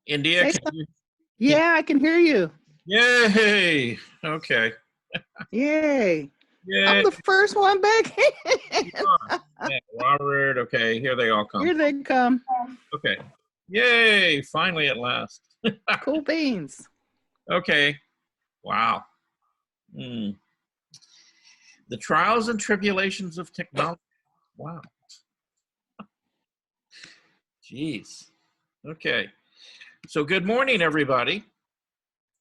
India, Say can something. you? Yeah, I can hear you. Yay! Okay. Yay. Yay! I'm the first one back in. Yeah, Robert. Okay, here they all come. Here they come. Okay. Yay! Finally, at last. Cool beans. Okay. Wow. Hmm. The trials and tribulations of technology. Wow. Jeez. Okay. So good morning, everybody.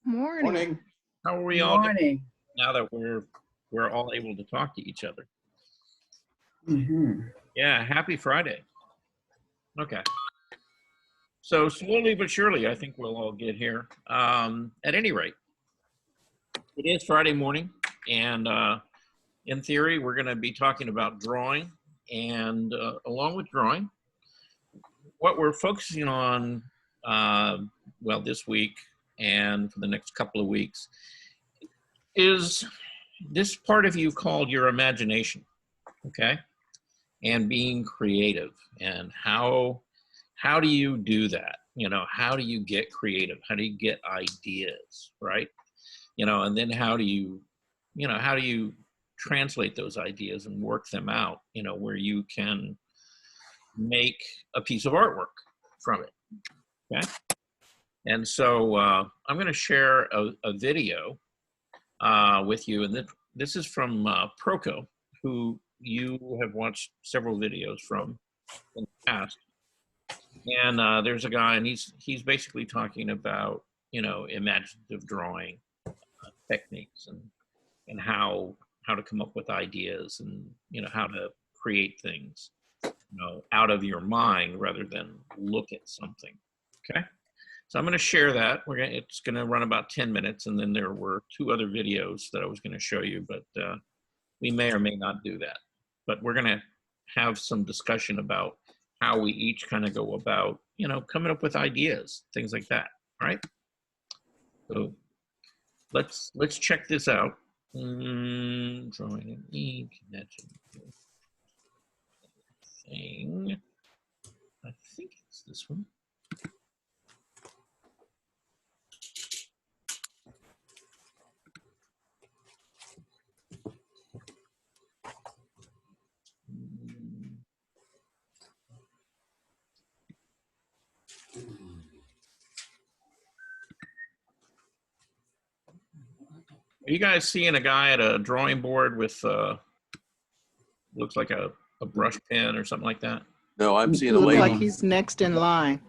Morning. How are we all doing Morning. now that we're all able to talk to each other? Mm-hmm. Yeah. Happy Friday. Okay. So slowly but surely, I think we'll all get here. At any rate, it is Friday morning, and in theory, we're going to be talking about drawing. And along with drawing, what we're focusing on, well, this week and for the next couple of weeks, is this part of you called your imagination, okay? And being creative, and how do you do that? You know, how do you get creative? How do you get ideas, right? You know, and then how do you translate those ideas and work them out, you know, where you can make a piece of artwork from it, okay? And so I'm going to share a video with you, and this is from Proko, who you have watched several videos from in the past. And there's a guy, and he's basically talking about, you know, imaginative drawing techniques and how to come up with ideas, and, you know, how to create things, you know, out of your mind rather than look at something. Okay. So I'm going to share that. It's going to run about 10 minutes, and then there were 2 other videos that I was going to show you, but we may or may not do that. But we're going to have some discussion about how we each kind of go about, you know, coming up with ideas, things like that. All right. So let's check this out. Drawing an ink, thing. I think it's this one. Are you guys seeing a guy at a drawing board with looks like a brush pen or something like that? No, I'm seeing a Looks lady. like he's next in line.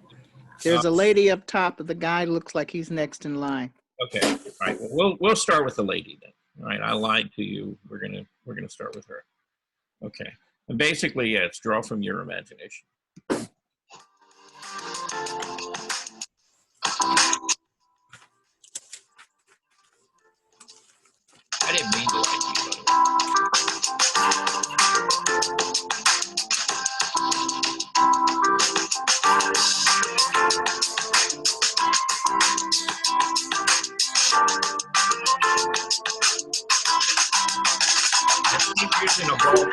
There's a lady up top, but the guy looks like he's next in line. Okay. All right. Well, we'll start with the lady then. All right. I lied to you. We're gonna start with her. Okay. And basically, yeah, it's draw from your imagination. I didn't mean to lie to you, by the way. I keep using a ball pen.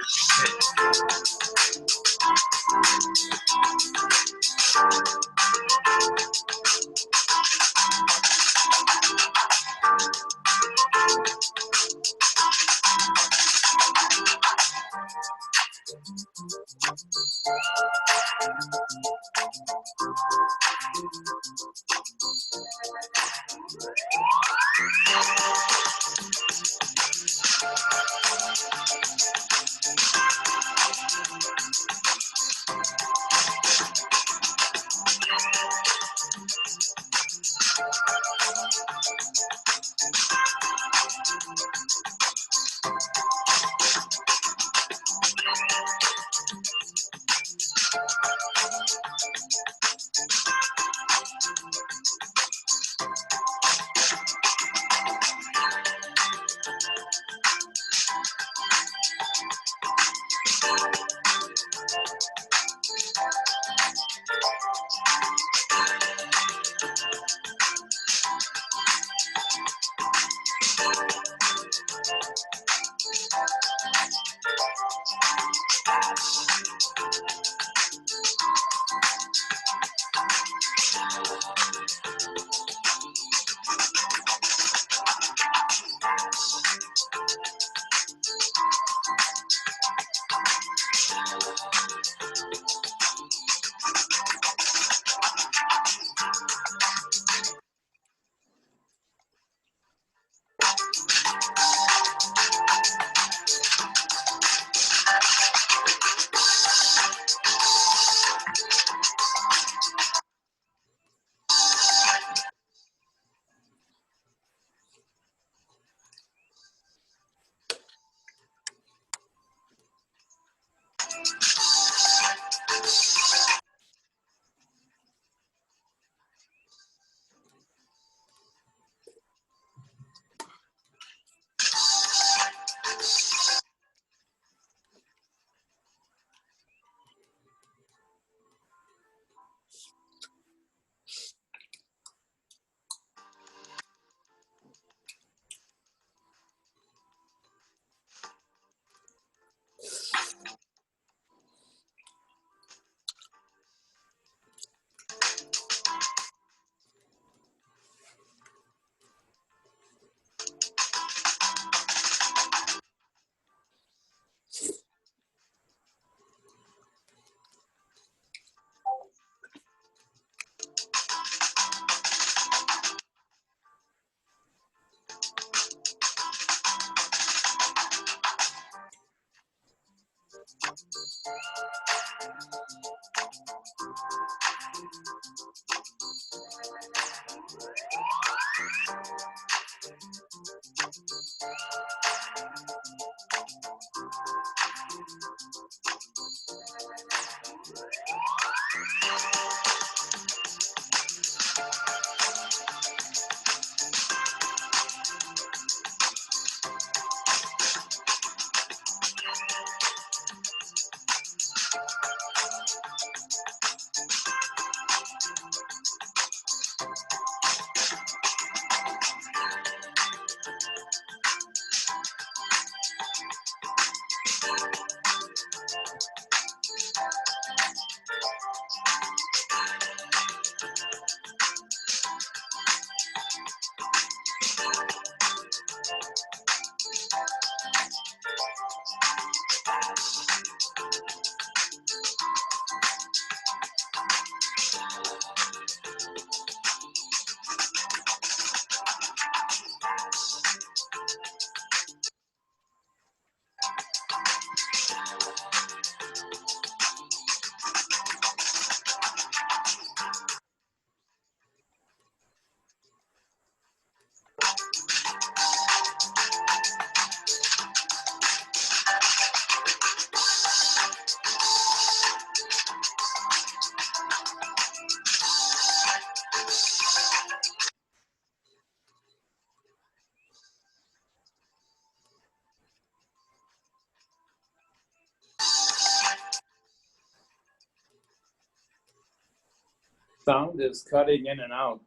Sound is cutting in and out.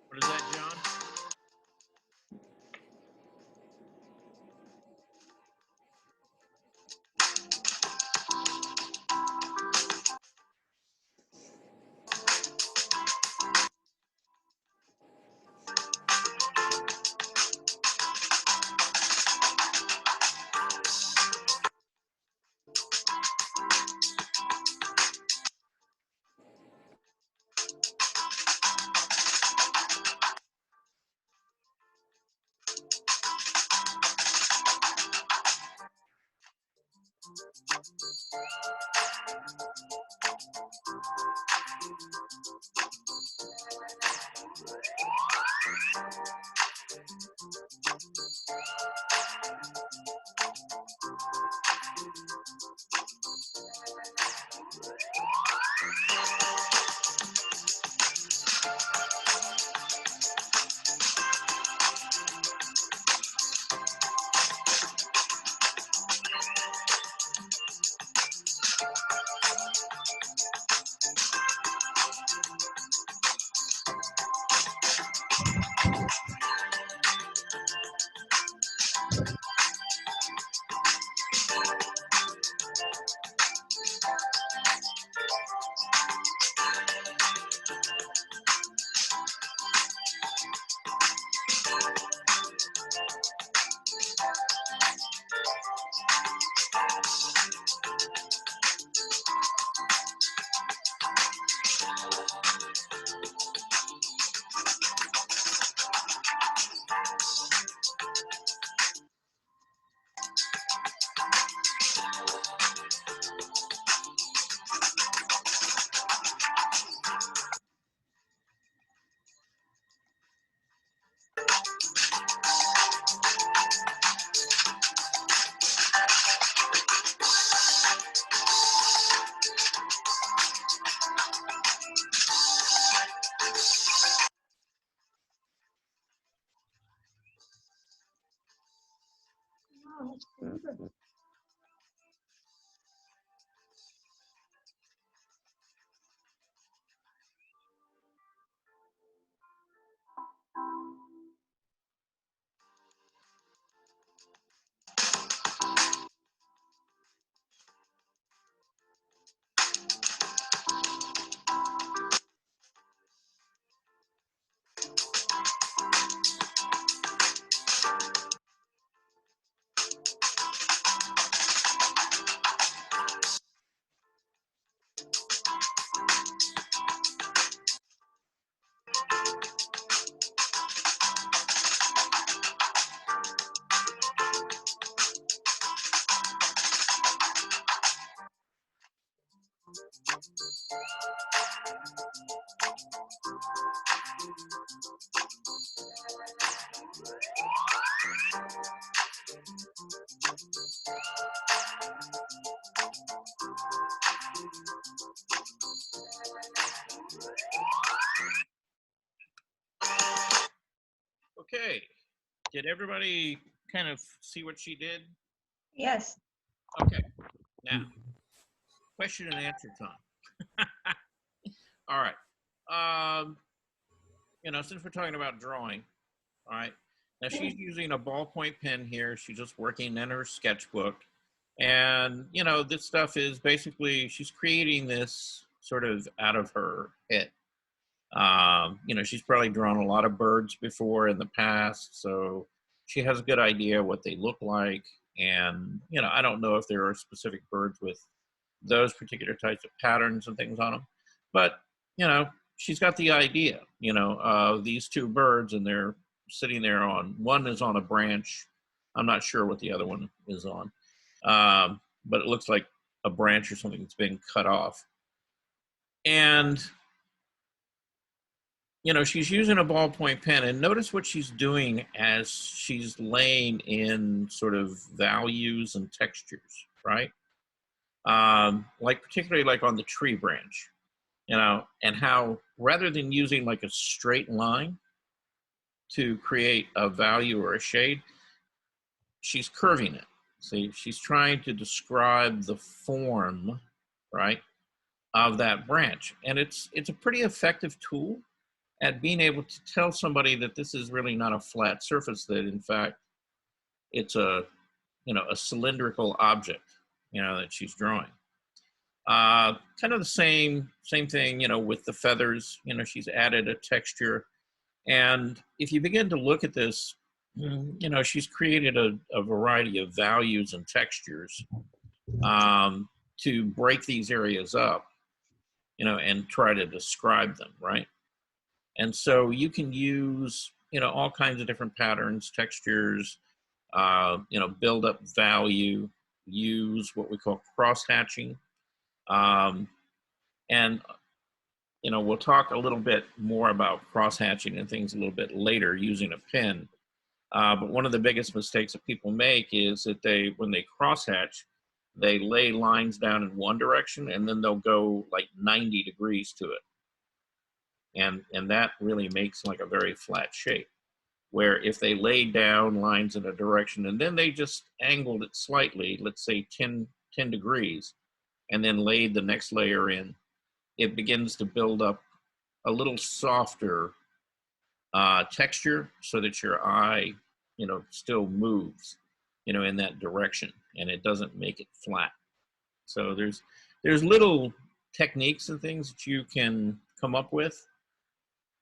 What is that, John? Okay. Did everybody kind of see what she did? Yes. Okay. Now, question and answer time. All right. Since we're talking about drawing, all right. Now she's using a ballpoint pen here. She's just working in her sketchbook. And, this stuff is basically, she's creating this sort of out of her head. She's probably drawn a lot of birds before in the past, so she has a good idea what they look like. And, I don't know if there are specific birds with those particular types of patterns and things on them, but, she's got the idea, of these two birds, and they're sitting there one is on a branch. I'm not sure what the other one is on, but it looks like a branch or something that's been cut off. And, she's using a ballpoint pen, and notice what she's doing as she's laying in sort of values and textures, right? Particularly like on the tree branch, and how rather than using like a straight line to create a value or a shade, she's curving it. See, she's trying to describe the form, right, of that branch. And it's a pretty effective tool at being able to tell somebody that this is really not a flat surface, that in fact it's a cylindrical object, that she's drawing. Kind of the same thing, with the feathers, she's added a texture. And if you begin to look at this, she's created a variety of values and textures to break these areas up, and try to describe them, right? And so you can use, all kinds of different patterns, textures, build up value, use what we call cross-hatching. And we'll talk a little bit more about cross-hatching and things a little bit later using a pen. But one of the biggest mistakes that people make is that when they cross-hatch, they lay lines down in one direction and then they'll go like 90 degrees to it. And that really makes like a very flat shape, where if they laid down lines in a direction and then they just angled it slightly, let's say 10 degrees, and then laid the next layer in, it begins to build up a little softer texture so that your eye, still moves, in that direction, and it doesn't make it flat. So there's little techniques and things that you can come up with,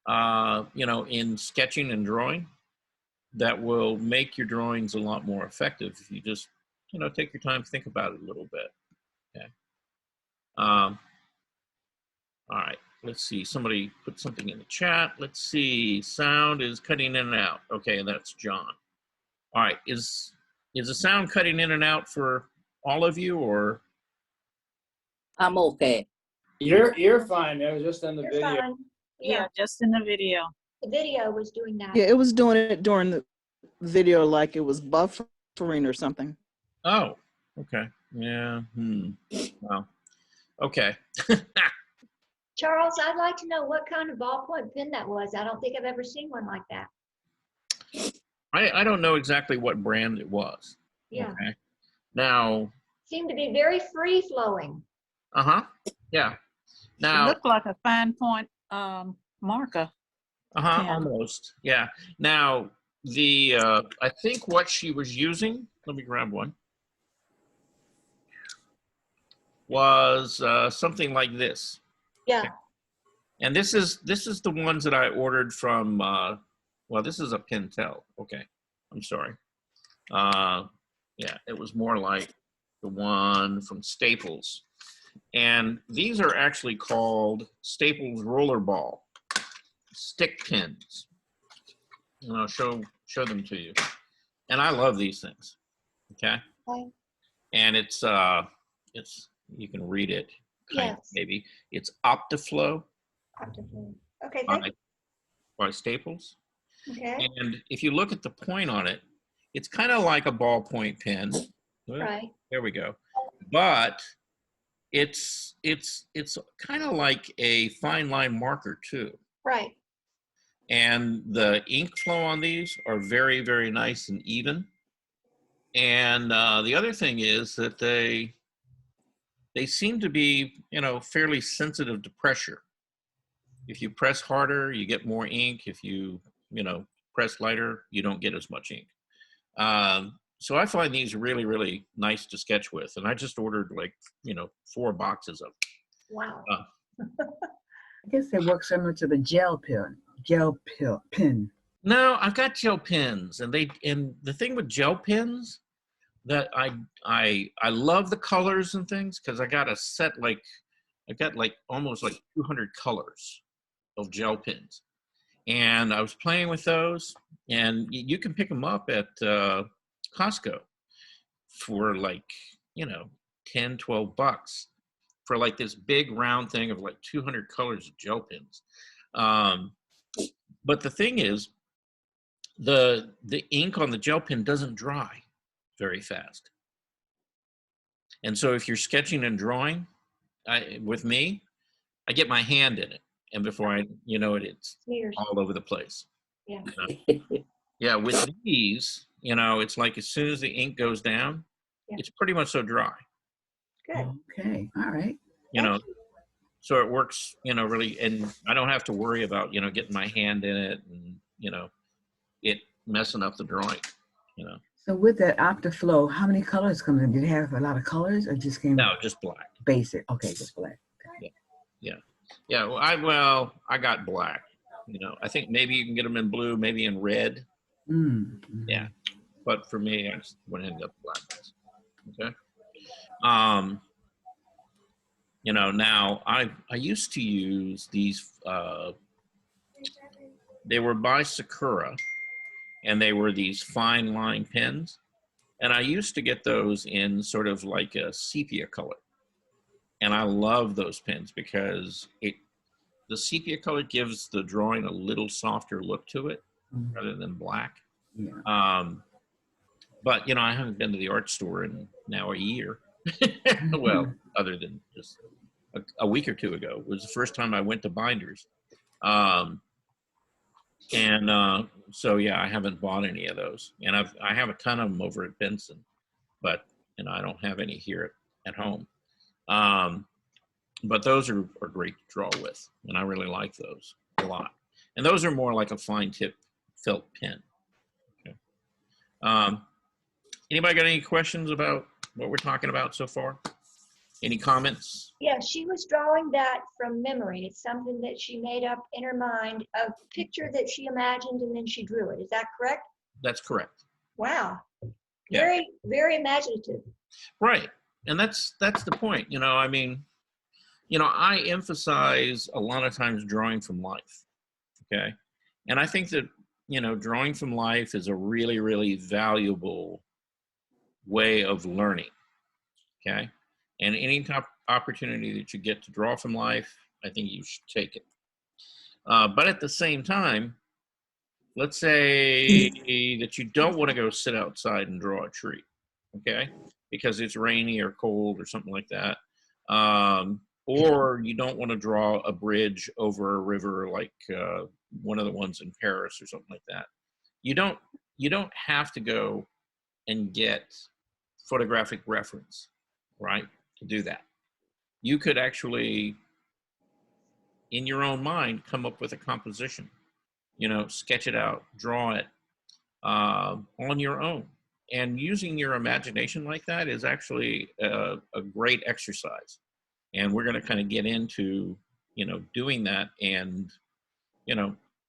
in sketching and drawing that will make your drawings a lot more effective if you just, take your time to think about it a little bit. Okay. All right. Let's see. Somebody put something in the chat. Let's see. Sound is cutting in and out. Okay, that's John. All right. Is the sound cutting in and out for all of you, or? I'm okay. You're fine. It was just in the You're video. fine. Yeah, just in the video. the video was doing that. Yeah, it was doing it during the video like it was buffering or something. Oh, okay. Yeah. Well, okay. Charles, I'd like to know what kind of ballpoint pen that was. I don't think I've ever seen one like that. I don't know exactly what brand it was. Yeah. Okay. Now, Seem to be very free flowing. yeah. It Now, looked like a fine point marker. pen. almost, yeah. Now, I think what she was using, let me grab one, was something like this. Yeah, And this is the ones that I ordered from, well, this is a Pentel. Okay, I'm sorry. Yeah, it was more like the one from Staples. And these are actually called Staples Rollerball stick pins. And I'll show them to you. And I love these things. Okay. okay, And it's you can read it. Kind of, yes. maybe it's Optiflow Okay, by, thank by Staples. okay, And if you look at the point on it, it's kind of like a ballpoint pen. right, There we go. But it's kind of like a fine line marker too. right. And the ink flow on these are very, very nice and even. And the other thing is that they seem to be, fairly sensitive to pressure. If you press harder, you get more ink. If you, press lighter, you don't get as much ink. So I find these really, really nice to sketch with. And I just ordered 4 boxes of them. Wow. I guess they work similar to the gel pen. No, I've got gel pens, and the thing with gel pens that I love the colors and things, because I got a set I got almost 200 colors of gel pens, and I was playing with those, and you can pick them up at Costco for 10, 12 bucks for this big round thing of 200 colors of gel pens. But the thing is, the ink on the gel pen doesn't dry very fast. And so if you're sketching and drawing, with me, I get my hand in it. And before it's Smears. all over the place. Yeah. Yeah, with these, it's like as soon as the ink goes down, Yeah. it's pretty much so dry, Good. Okay, all right. so it works, really, and I don't have to worry about, getting my hand in it and, it messing up the drawing, So with that Optiflow, how many colors come in? Did it have a lot of colors or just came No, just black. basic? Okay, just black. Yeah, well, I got black, I think maybe you can get them in blue, maybe in red, Mm. Yeah. But for me, I just went ahead and got the black ones. Okay. Now I used to use these, they were by Sakura, and they were these fine line pens. And I used to get those in sort of like a sepia color. And I love those pens because the sepia color gives the drawing a little softer look to it Mhm. rather than black. Yeah. But I haven't been to the art store in now a year. Well, other than just a week or two ago was the first time I went to Binders. So yeah, I haven't bought any of those, and I have a ton of them over at Benson, but I don't have any here at home. But those are great to draw with, and I really like those a lot. And those are more like a fine tip felt pen. Okay. Anybody got any questions about what we're talking about so far? Any comments? Yeah, she was drawing that from memory. It's something that she made up in her mind, a picture that she imagined, and then she drew it. Is that correct? That's correct. Wow. Yeah. Very, very imaginative. Right. And that's the point. I emphasize a lot of times drawing from life. Okay. And I think that, drawing from life is a really, really valuable way of learning. Okay. And any opportunity that you get to draw from life, I think you should take it. But at the same time, let's say that you don't want to go sit outside and draw a tree, okay? Because it's rainy or cold or something like that. Or you don't want to draw a bridge over a river like one of the ones in Paris or something like that. You don't have to go and get photographic reference, right, to do that. You could actually, in your own mind, come up with a composition, sketch it out, draw it on your own. And using your imagination like that is actually a great exercise. And we're going to kind of get into, doing that and,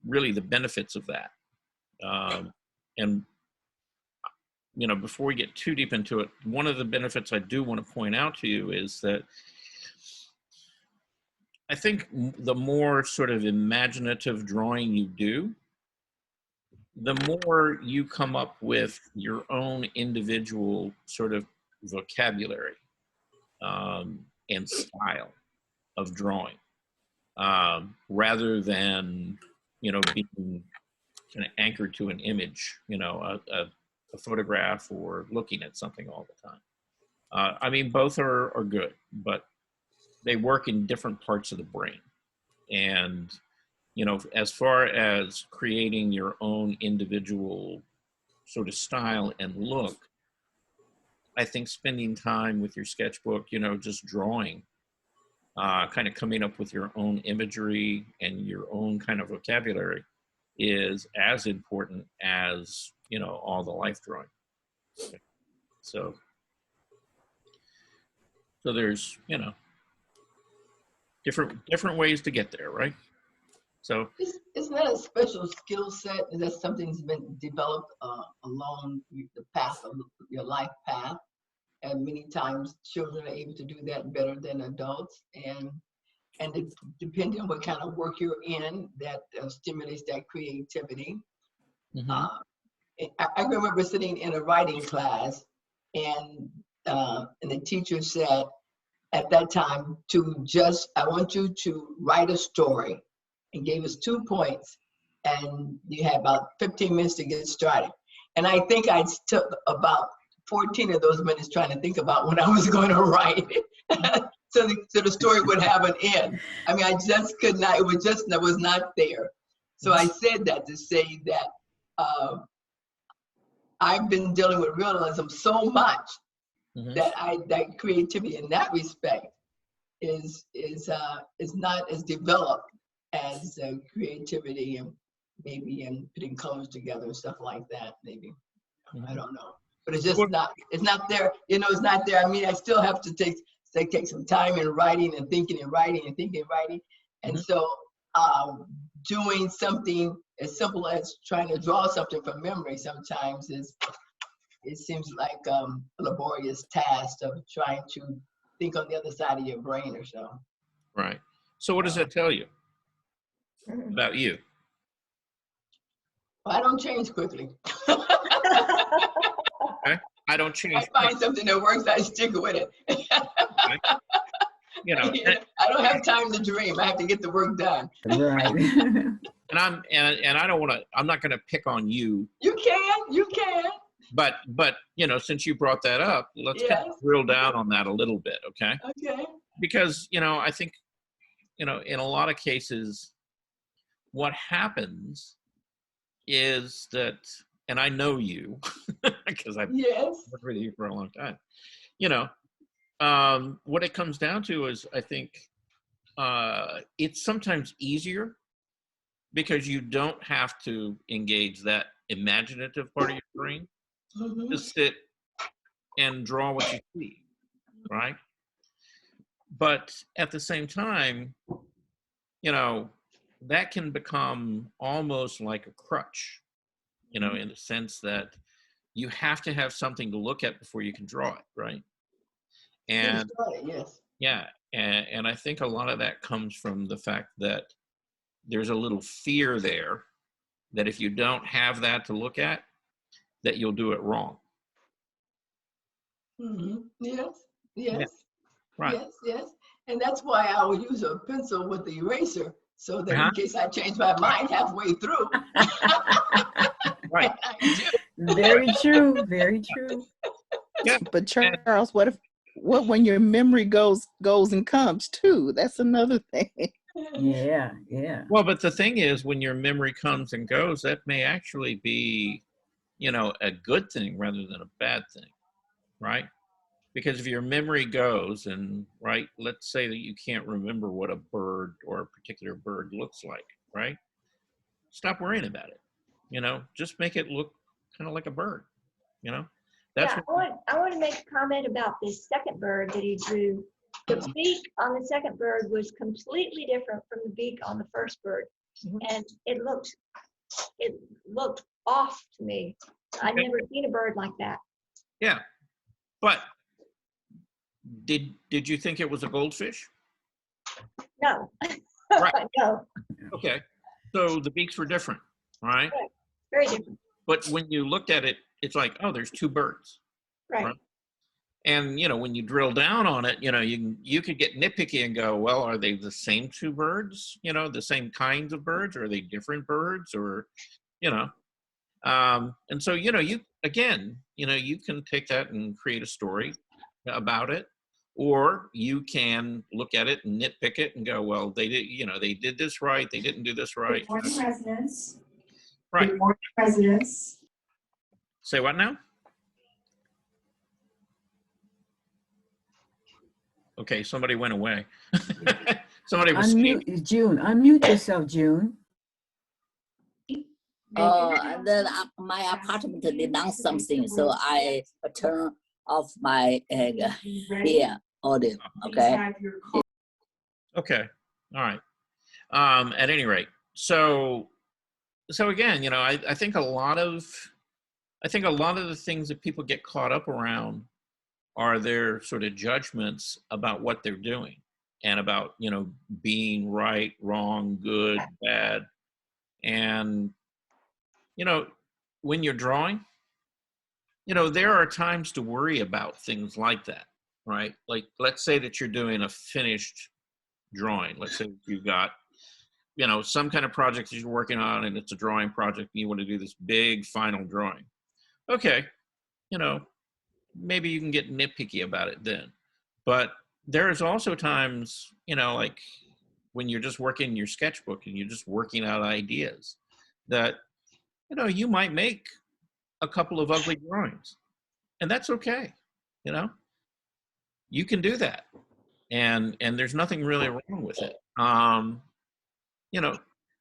really the benefits of that. And before we get too deep into it, one of the benefits I do want to point out to you is that I think the more sort of imaginative drawing you do, the more you come up with your own individual sort of vocabulary and style of drawing, rather than, being kind of anchored to an image, a photograph or looking at something all the time. I mean, both are good, but they work in different parts of the brain. And, as far as creating your own individual sort of style and look, I think spending time with your sketchbook, just drawing, kind of coming up with your own imagery and your own kind of vocabulary is as important as, all the life drawing. So there's, different ways to get there, right? So Isn't that a special skill set? Is that something that's been developed along the path of your life path? And many times children are able to do that better than adults. And depending on what kind of work you're in, that stimulates that creativity. I remember sitting in a writing class, and the teacher said at that time I want you to write a story, and gave us 2 points, and you had about 15 minutes to get started. And I think I took about 14 of those minutes trying to think about what I was going to write. so the story would have an end. I mean, I just could not, that was not there. So I said that to say that I've been dealing with realism so much that creativity in that respect is not as developed as creativity and maybe in putting colors together and stuff like that, maybe. I don't know. But it's just it's not there. It's not there. I mean, I still have to take some time in writing and thinking and writing and thinking and writing. And so doing something as simple as trying to draw something from memory sometimes it seems like a laborious task of trying to think on the other side of your brain or so. Right. So what does that tell you about you? Well, I don't change quickly. Okay. I don't change. I find something that works, I stick with it. I don't have time to dream. I have to get the work done. Right. And I don't want to. I'm not going to pick on you. You can. But since you brought that up, let's kind of drill down on that a little bit, okay? Okay. Because I think in a lot of cases, what happens is that, and I know you because I've worked with you for a long time. What it comes down to is, I think it's sometimes easier because you don't have to engage that imaginative part of your brain to sit and draw what you see, right? But at the same time, that can become almost like a crutch, in the sense that you have to have something to look at before you can draw it, right? And and I think a lot of that comes from the fact that there's a little fear there that if you don't have that to look at, that you'll do it wrong. Yes. Right. Yes. And that's why I will use a pencil with the eraser, so that in case I change my mind halfway through. Right. Very true. Very true. Yeah. But Charles, what when your memory goes and comes too? That's another thing. Yeah. Well, but the thing is, when your memory comes and goes, that may actually be, a good thing rather than a bad thing. right? Because if your memory goes and, right, let's say that you can't remember what a bird or a particular bird looks like, right? Stop worrying about it. You know, just make it look kind of like a bird, you know? That's Yeah, what, I want to make a comment about this second bird that he drew. The beak on the second bird was completely different from the beak on the first bird. Mhm. And it looked off to me. I'd Okay. never seen a bird like that. yeah. But did you think it was a goldfish? No. Right. No, Okay. So the beaks were different, right? very different. But when you looked at it, it's like, oh, there's two birds. Right. Right. And, you know, when you drill down on it, you know, you could get nitpicky and go, well, are they the same two birds? You know, the same kinds of birds? Or are they different birds? Or, you know, and so, you know, you can take that and create a story about it, or you can look at it and nitpick it and go, well, they did this right. They didn't do this right. Good morning, residents. Right. Good morning, residents. Say what now? Okay, somebody went away. Somebody was speaking. Unmute, June. Unmute yourself, June. And then my apartment announced something, so I turn off my ear audio. Okay. Okay. All right. At any rate, so again, you know, I think a lot of the things that people get caught up around are their sort of judgments about what they're doing and about, you know, being right, wrong, good, bad. And, you know, when you're drawing, you know, there are times to worry about things like that, right? Like, let's say that you're doing a finished drawing. Let's say you've got, you know, some kind of project that you're working on and it's a drawing project and you want to do this big final drawing. Okay, you know, maybe you can get nitpicky about it then. But there's also times, you know, like when you're just working your sketchbook and you're just working out ideas that, you know, you might make a couple of ugly drawings, and that's okay. You know, you can do that. And there's nothing really wrong with it. You know,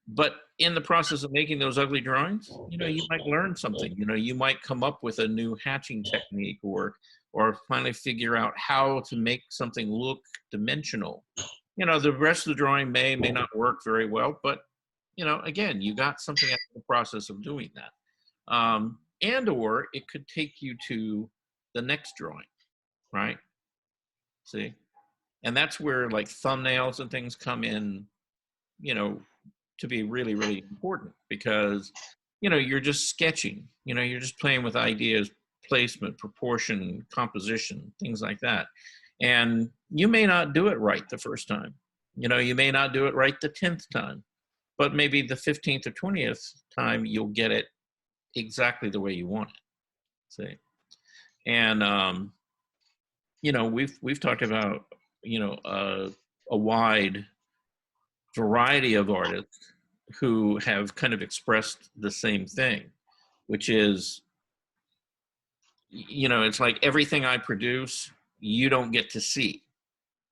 but in the process of making those ugly drawings, you know, you might learn something. You know, you might come up with a new hatching technique or finally figure out how to make something look dimensional. You know, the rest of the drawing may not work very well, but, you know, again, you got something out of the process of doing that. And or it could take you to the next drawing, right? See? And that's where like thumbnails and things come in, you know, to be really, really important because, you know, you're just sketching, you know, you're just playing with ideas, placement, proportion, composition, things like that. And you may not do it right the first time. You know, you may not do it right the 10th time, but maybe the 15th or 20th time, you'll get it exactly the way you want it. See? And, you know, we've talked about, you know, a wide variety of artists who have kind of expressed the same thing, which is, you know, it's like everything I produce, you don't get to see.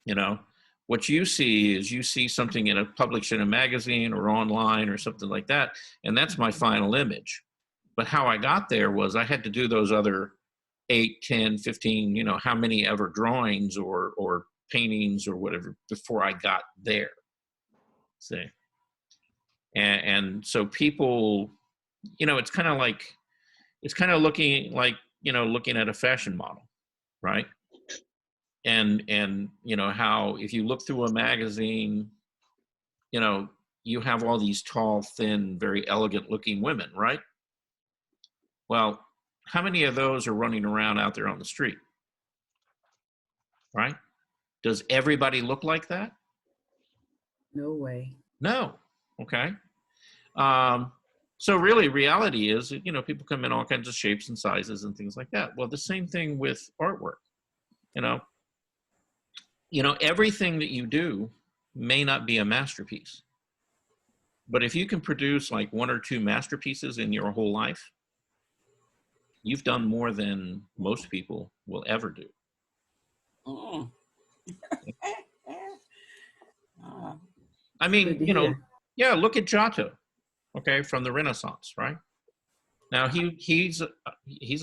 You know, what you see is you see something published in a magazine or online or something like that, and that's my final image. But how I got there was I had to do those other 8, 10, 15, you know, how many ever drawings or paintings or whatever before I got there. See? And so people, you know, it's kind of looking like, you know, looking at a fashion model, right? And, you know, how if you look through a magazine, you know, you have all these tall, thin, very elegant looking women, right? Well, how many of those are running around out there on the street? Right? Does everybody look like that? No way. No. Okay. So really reality is, you know, people come in all kinds of shapes and sizes and things like that. Well, the same thing with artwork, you know, everything that you do may not be a masterpiece, but if you can produce like 1 or 2 masterpieces in your whole life, you've done more than most people will ever do. Mm. Oh. I mean, Good to you know, hear. yeah, look at Giotto, okay, from the Renaissance, right? Now he's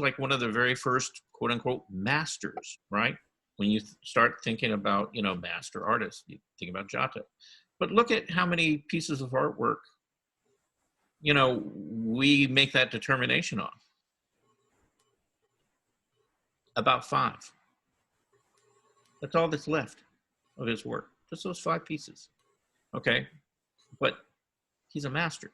like one of the very first quote unquote masters, right? When you start thinking about, you know, master artists, you think about Giotto. But look at how many pieces of artwork, you know, we make that determination on. About 5. That's all that's left of his work. Just those 5 pieces. Okay. But he's a master.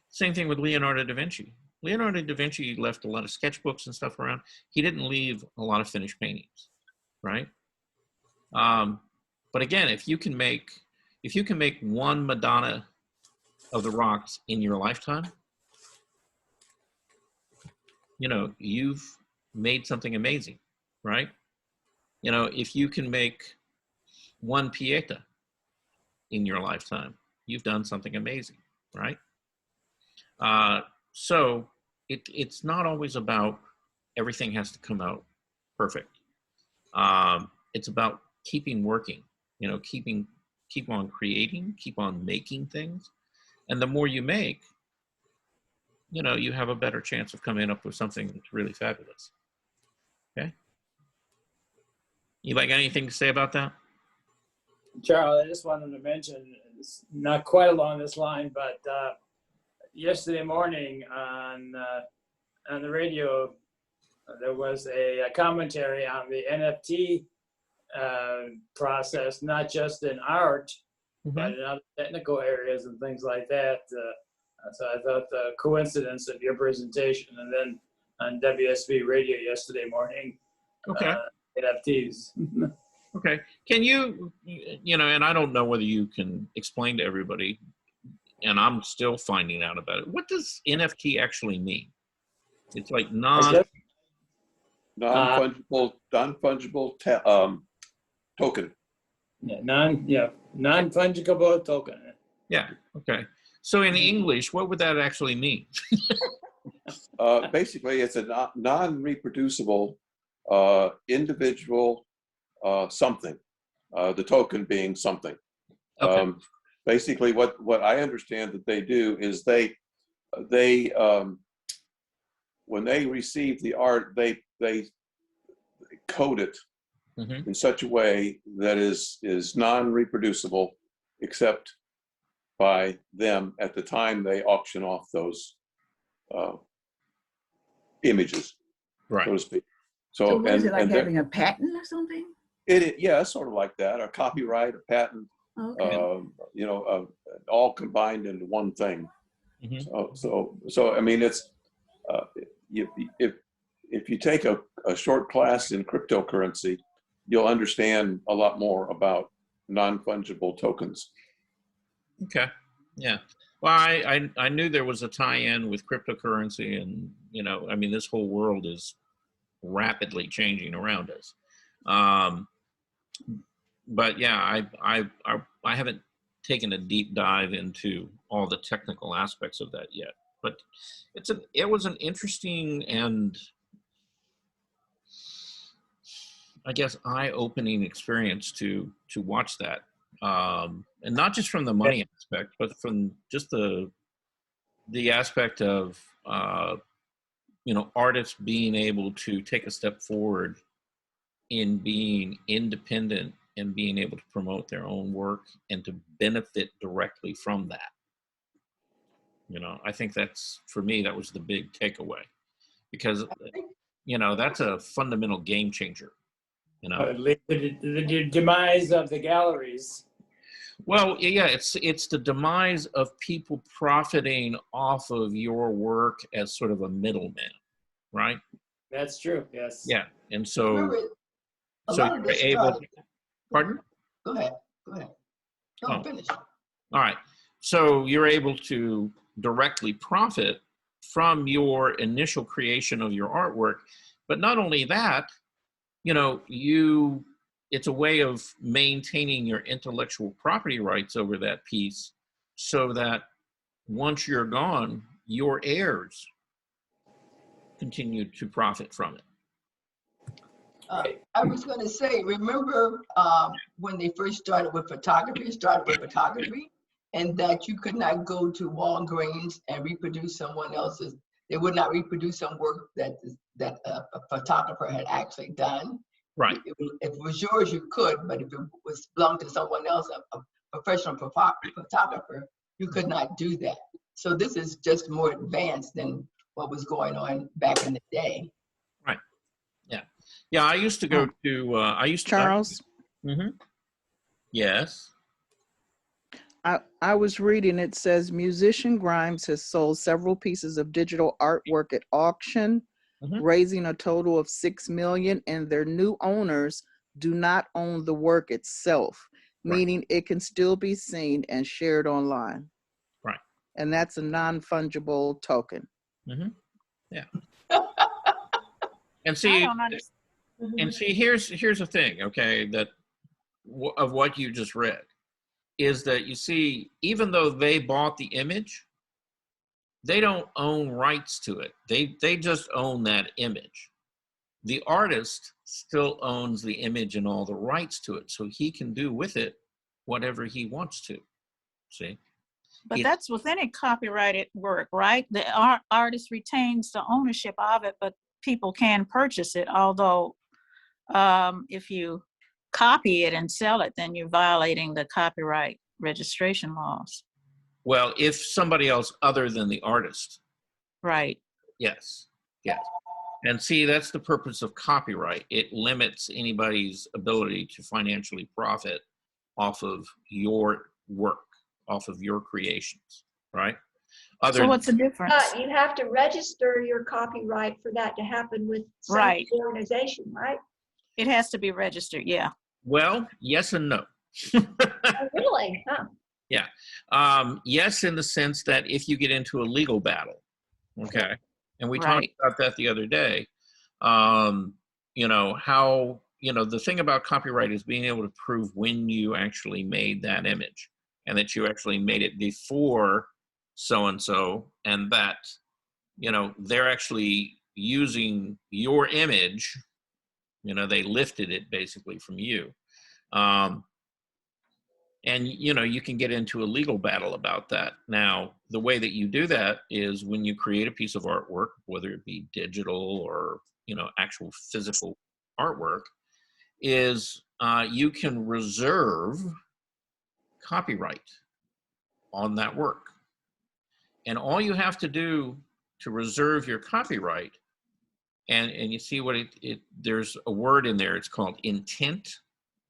Same thing with Leonardo da Vinci. Leonardo da Vinci left a lot of sketchbooks and stuff around. He didn't leave a lot of finished paintings, right? But again, if you can make one Madonna of the Rocks in your lifetime, you know, you've made something amazing, right? You know, if you can make one Pieta in your lifetime, you've done something amazing, right? So it's not always about everything has to come out perfect. It's about keeping working, you know, keep on creating, keep on making things. And the more you make, you know, you have a better chance of coming up with something that's really fabulous. Okay. You like anything to say about that? Charles, I just wanted to mention, it's not quite along this line, but yesterday morning on the radio, there was a commentary on the NFT process, not just in art, but in other technical areas and things like that. So I thought the coincidence of your presentation and then on WSB radio yesterday morning, Okay. NFTs. Okay. Can you, you know, and I don't know whether you can explain to everybody, and I'm still finding out about it. What does NFT actually mean? It's like non-fungible token. Non-fungible token. Yeah. Okay. So in English, what would that actually mean? Basically, it's a non-reproducible individual something. The token being something. Okay. Basically, what I understand that they do is they when they receive the art, they code it in such a way that is non-reproducible except by them at the time they auction off those images, Right. so to speak. So So, what is it, like and having a patent or something? yeah, it's sort of like that, a copyright, a patent, Okay. you know, all combined into one thing. Mhm. So I mean, it's if you take a short class in cryptocurrency, you'll understand a lot more about non-fungible tokens. Okay. Yeah. Well, I knew there was a tie-in with cryptocurrency, and you know, I mean, this whole world is rapidly changing around us. But yeah, I haven't taken a deep dive into all the technical aspects of that yet. But it was an interesting and I guess eye-opening experience to watch that, and not just from the money aspect, but from just the aspect of you know, artists being able to take a step forward in being independent and being able to promote their own work and to benefit directly from that. You know, I think that's, for me, that was the big takeaway, because you know, that's a fundamental game changer. You know, The demise of the galleries. well, yeah, it's the demise of people profiting off of your work as sort of a middleman, right? That's true. Yes. Yeah, and so A so lot of you're this able. stuff. Pardon? Go ahead. No, Oh. finish. All right. So you're able to directly profit from your initial creation of your artwork, but not only that, you know, it's a way of maintaining your intellectual property rights over that piece, so that once you're gone, your heirs continue to profit from it. I was going to say, remember when they first started with photography, and that you could not go to Walgreens and reproduce someone else's. They would not reproduce some work that a photographer had actually done. Right. If it was yours, you could, but if it was belonged to someone else, a professional photographer, you could not do that. So this is just more advanced than what was going on back in the day. Right. Yeah. Yeah. I used to go to, Charles, Yes. I was reading, it says musician Grimes has sold several pieces of digital artwork at auction, raising a total of $6 million, and their new owners do not own the work itself, meaning it can still be seen and shared online. Right. And that's a non-fungible token. Yeah. And see, here's the thing, okay, that of what you just read is that, you see, even though they bought the image, they don't own rights to it. They just own that image. The artist still owns the image and all the rights to it, so he can do with it whatever he wants to. See? But that's with any copyrighted work, right? The artist retains the ownership of it, but people can purchase it. Although if you copy it and sell it, then you're violating the copyright registration laws. Well, if somebody else other than the artist. Right. Yes. Yes. And see, that's the purpose of copyright. It limits anybody's ability to financially profit off of your work, off of your creations, right? So what's the difference? But you have to register your copyright for that to happen with some organization, right? It has to be registered, yeah. Well, yes and no. Oh, really? Huh. Yeah. Yes, in the sense that if you get into a legal battle, okay, and we talked about that the other day, you know, how, you know, the thing about copyright is being able to prove when you actually made that image and that you actually made it before so-and-so, and that, you know, they're actually using your image, you know, they lifted it basically from you. And, you know, you can get into a legal battle about that. Now, the way that you do that is when you create a piece of artwork, whether it be digital or, you know, actual physical artwork, is you can reserve copyright on that work. And all you have to do to reserve your copyright, and you see what there's a word in there, it's called intent.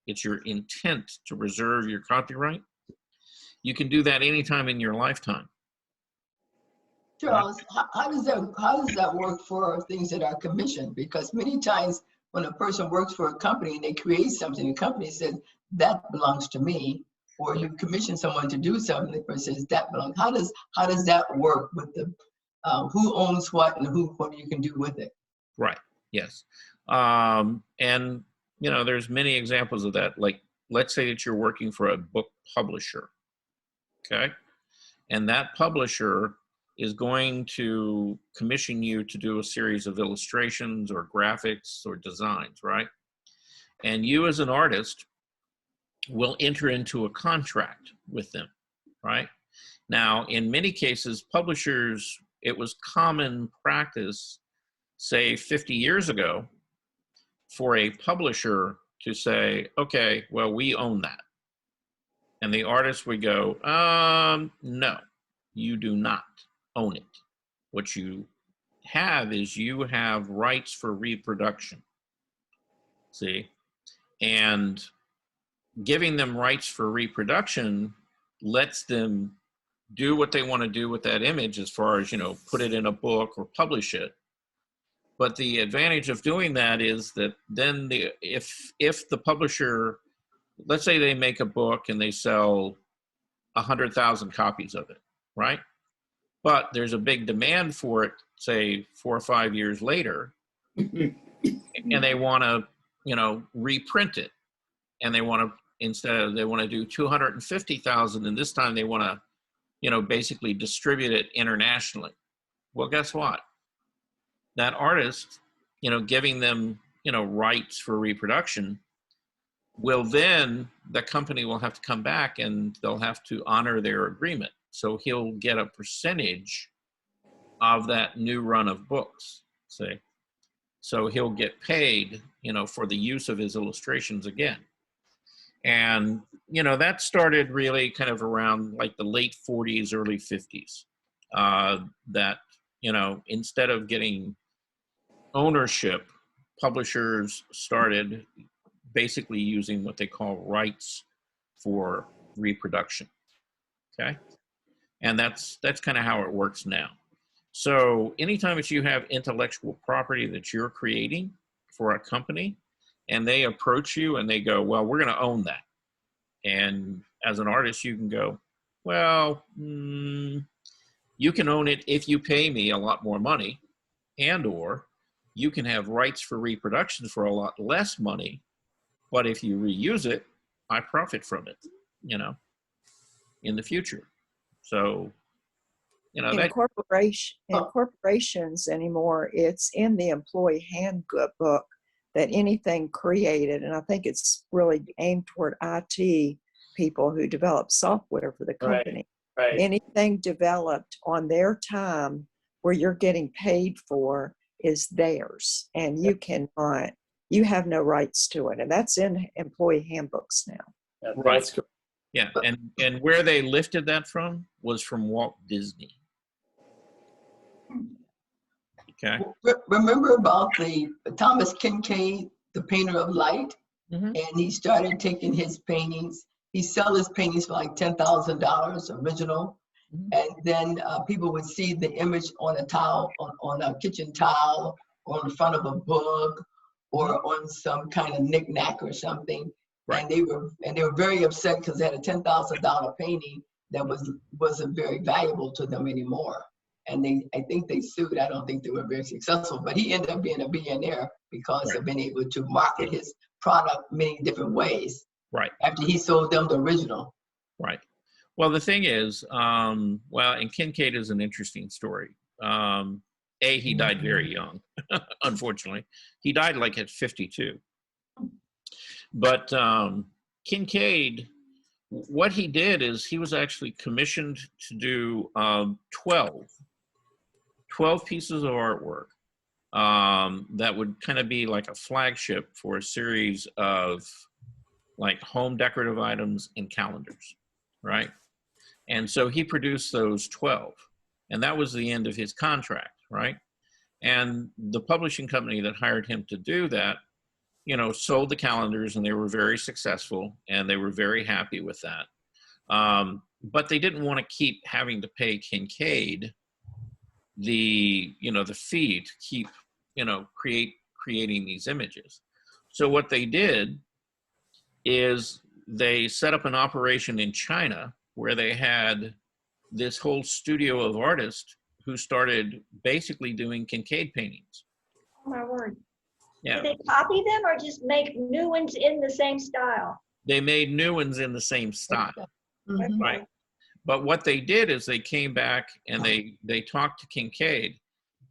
It's your intent to reserve your copyright. You can do that anytime in your lifetime. Charles, how does that work for things that are commissioned? Because many times when a person works for a company and they create something, the company says that belongs to me, or you commission someone to do something, the person says that belongs. How does that work with the who owns what and what you can do with it? Right. Yes. And you know, there's many examples of that. Like, let's say that you're working for a book publisher, okay? And that publisher is going to commission you to do a series of illustrations or graphics or designs, right? And you as an artist will enter into a contract with them, right? Now, in many cases, publishers, it was common practice, say 50 years ago, for a publisher to say, okay, well, we own that. And the artist would go, no, you do not own it. What you have is you have rights for reproduction. See? And giving them rights for reproduction lets them do what they want to do with that image as far as, you know, put it in a book or publish it. But the advantage of doing that is that then if the publisher, let's say they make a book and they sell 100,000 copies of it, right? But there's a big demand for it, say 4 or 5 years later, and they want to, you know, reprint it, and they want to they want to do 250,000, and this time they want to, you know, basically distribute it internationally. Well, guess what? that artist, you know, giving them, you know, rights for reproduction, will then, the company will have to come back and they'll have to honor their agreement. So he'll get a percentage of that new run of books, see? So he'll get paid, you know, for the use of his illustrations again. And, you know, that started really kind of around like the late 40s, early 50s. That, you know, instead of getting ownership, publishers started basically using what they call rights for reproduction, okay? And that's kind of how it works now. So anytime that you have intellectual property that you're creating for a company and they approach you and they go, well, we're going to own that. And as an artist, you can go, well, you can own it if you pay me a lot more money, and or you can have rights for reproduction for a lot less money, but if you reuse it, I profit from it, you know, in the future. So, you know, in corporations anymore, it's in the employee handbook that anything created, and I think it's really aimed toward IT people who develop software for the company. Right. Anything developed on their time where you're getting paid for is theirs, and you cannot, you have no rights to it, and that's in employee handbooks now. Yeah, Right. that's correct. Yeah, and where they lifted that from was from Walt Disney. Okay. Remember about the Thomas Kincaid, the painter of light? Mm-hmm. And he started taking his paintings. He sell his paintings for like $10,000 original. Mm-hmm. And then people would see the image on a towel, on a kitchen towel, or in front of a book, or on some kind of knickknack or something. Right. And they were very upset because they had a $10,000 painting that wasn't very valuable to them anymore. And I think they sued. I don't think they were very successful, but he ended up being a billionaire because Right. of being able to market his product many different ways. Right. After he sold them the original. Right. Well, the thing is, and Kincaid is an interesting story. He died very young, unfortunately. He died like at 52. But Kincaid, what he did is he was actually commissioned to do 12 pieces of artwork that would kind of be like a flagship for a series of like home decorative items and calendars, right? And so he produced those 12, and that was the end of his contract, right? And the publishing company that hired him to do that, you know, sold the calendars, and they were very successful, and they were very happy with that. But they didn't want to keep having to pay Kincaid the fee to keep, creating these images. So what they did is they set up an operation in China where they had this whole studio of artists who started basically doing Kincaid paintings. Oh my word. Yeah. Did they copy them or just make new ones in the same style? They made new ones in the same style, Mhm. right? But what they did is they came back and they talked to Kincaid,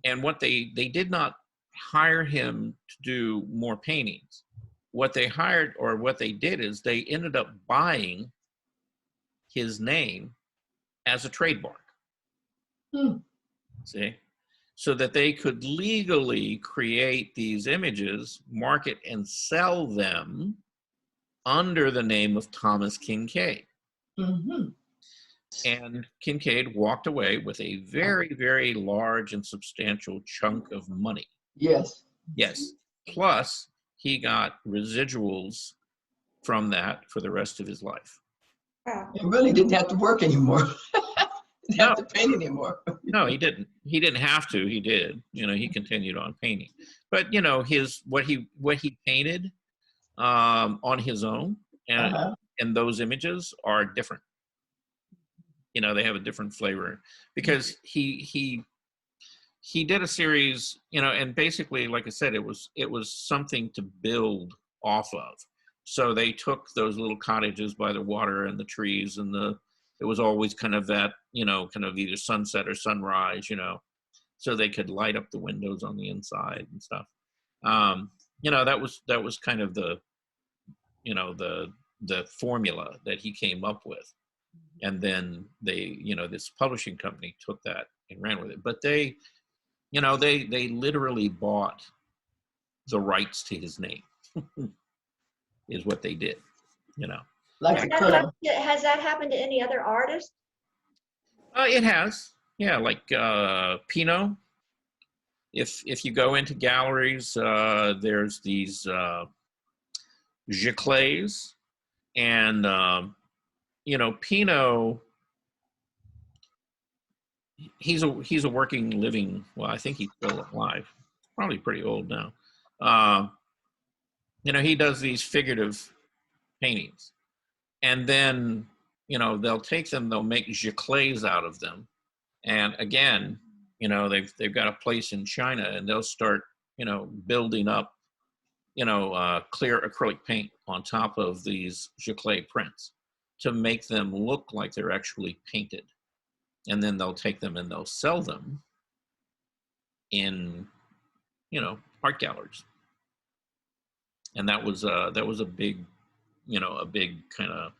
and what they did not hire him to do more paintings. What they did is they ended up buying his name as a trademark. See? So that they could legally create these images, market and sell them under the name of Thomas Kincaid. Mm-hmm. And Kincaid walked away with a very, very large and substantial chunk of money. Yes. Yes. Plus, he got residuals from that for the rest of his life. Wow. He really didn't have to work anymore. Didn't have No. to paint anymore. No, he didn't. He didn't have to. He did. He continued on painting. But what he painted on his own and those images are different. They have a different flavor because he did a series, and basically, like I said, it was something to build off of. So they took those little cottages by the water and the trees, and it was always kind of that, kind of either sunset or sunrise, so they could light up the windows on the inside and stuff. You know, that was kind of the, you know, the formula that he came up with. And then they, you know, this publishing company took that and ran with it. But they, you know, they literally bought the rights to his name is what they did, you know. Like Has that happened to any other artist? It has, yeah, like Pinot. If you go into galleries, there's these Giclées, and you know, Pinot. He's a working, living. Well, I think he's still alive. Probably pretty old now. You know, he does these figurative paintings, and then, you know, they'll take them, they'll make Giclées out of them, and again, you know, they've got a place in China, and they'll start, you know, building up, you know, clear acrylic paint on top of these Giclée prints to make them look like they're actually painted, and then they'll take them and they'll sell them in, you know, art galleries. And that was a big, you know, a big kind of,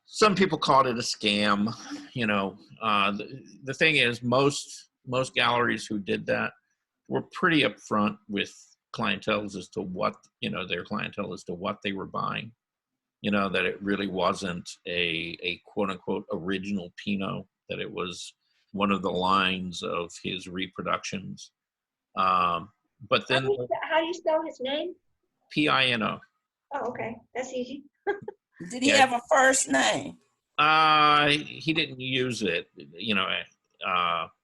some people called it a scam, you know. The thing is, most galleries who did that were pretty upfront with clientele as to what, you know, their clientele as to what they were buying, you know, that it really wasn't a quote unquote original Pinot, that it was one of the lines of his reproductions. But then, How do you spell his name? Pino. Oh, okay, that's easy. Did he have a first name? He didn't use it. You know,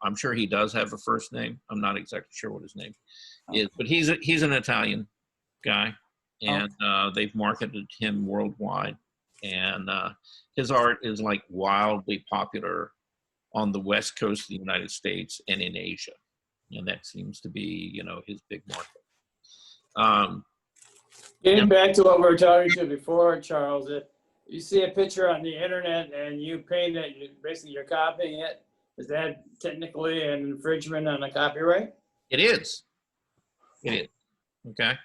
I'm sure he does have a first name. I'm not exactly sure what his name is, but he's an Italian guy, and they've marketed him worldwide. And his art is like wildly popular on the West Coast of the United States and in Asia, and that seems to be, you know, his big market. Getting back to what we were talking to before, Charles, if you see a picture on the internet and you paint it, basically you're copying it, is that technically an infringement on the copyright? It is. It is. Okay.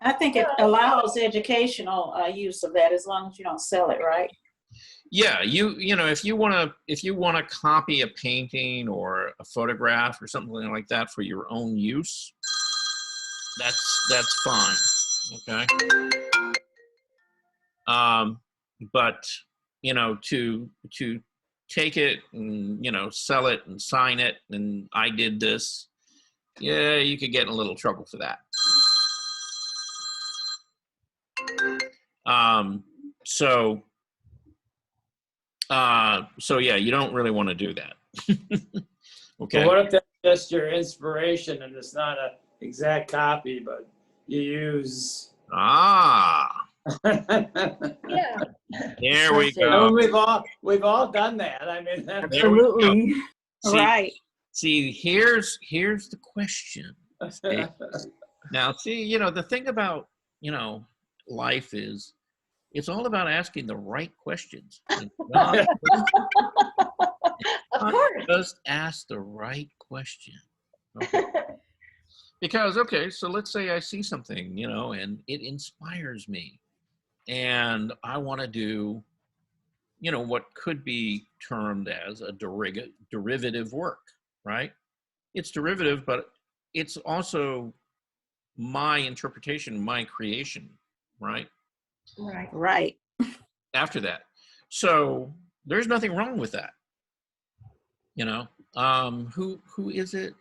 I think it allows educational use of that as long as you don't sell it, right? Yeah, you know, if you want to copy a painting or a photograph or something like that for your own use, that's fine. Okay. But, you know, to take it and, you know, sell it and sign it and I did this, yeah, you could get in a little trouble for that. So yeah, you don't really want to do that. Okay. But what if that's just your inspiration and it's not an exact copy, but you use... Yeah. There we go. We've all done that. I mean, absolutely. Right. See, here's the question. See? Now, see, you know, the thing about, you know, life is it's all about asking the right questions. Of course. Just ask the right question. Okay? Because, okay, so let's say I see something, you know, and it inspires me. And I want to do, you know, what could be termed as a derivative work, right? It's derivative, but it's also my interpretation, my creation, right? Right. Right. After that. So there's nothing wrong with that. You know, who is it?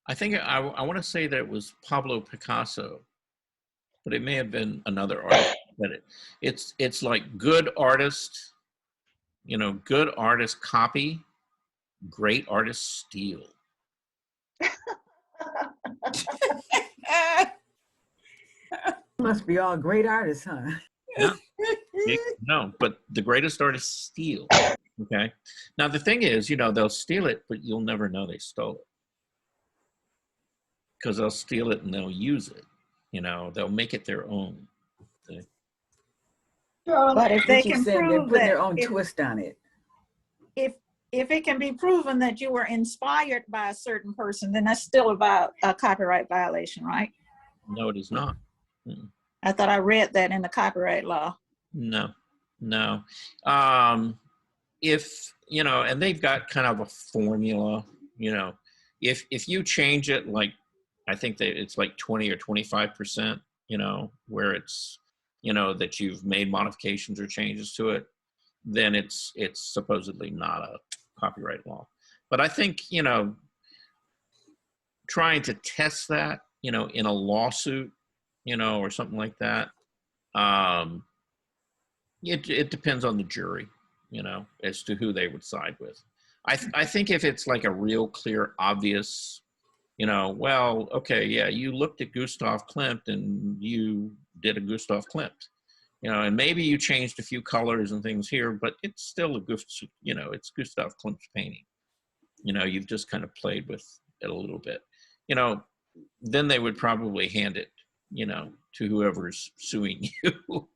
I think I want to say that it was Pablo Picasso, but it may have been another artist. But it's like good artist, you know, good artist copy, great artist steal. Must be all great artists, huh? No, but the greatest artists steal. Okay. Now the thing is, you know, they'll steal it, but you'll never know they stole it. Because they'll steal it and they'll use it. You know, they'll make it their own. Okay? But if they can they're prove putting their that own twist on it. if if it can be proven that you were inspired by a certain person, then that's still about a copyright violation, right? No, it is not. Mm. I thought I read that in the copyright law. No, no. If, you know, and they've got kind of a formula, you know, if you change it, like, I think that it's like 20 or 25%, you know, where it's, you know, that you've made modifications or changes to it, then it's supposedly not a copyright law. But I think, you know, trying to test that, you know, in a lawsuit, you know, or something like that, it depends on the jury, you know, as to who they would side with. I think if it's like a real clear, obvious, you know, well, okay, yeah, you looked at Gustav Klimt and you did a Gustav Klimt, you know, and maybe you changed a few colors and things here, but it's still you know, it's Gustav Klimt's painting. You know, you've just kind of played with it a little bit, you know, then they would probably hand it, you know, to whoever's suing you.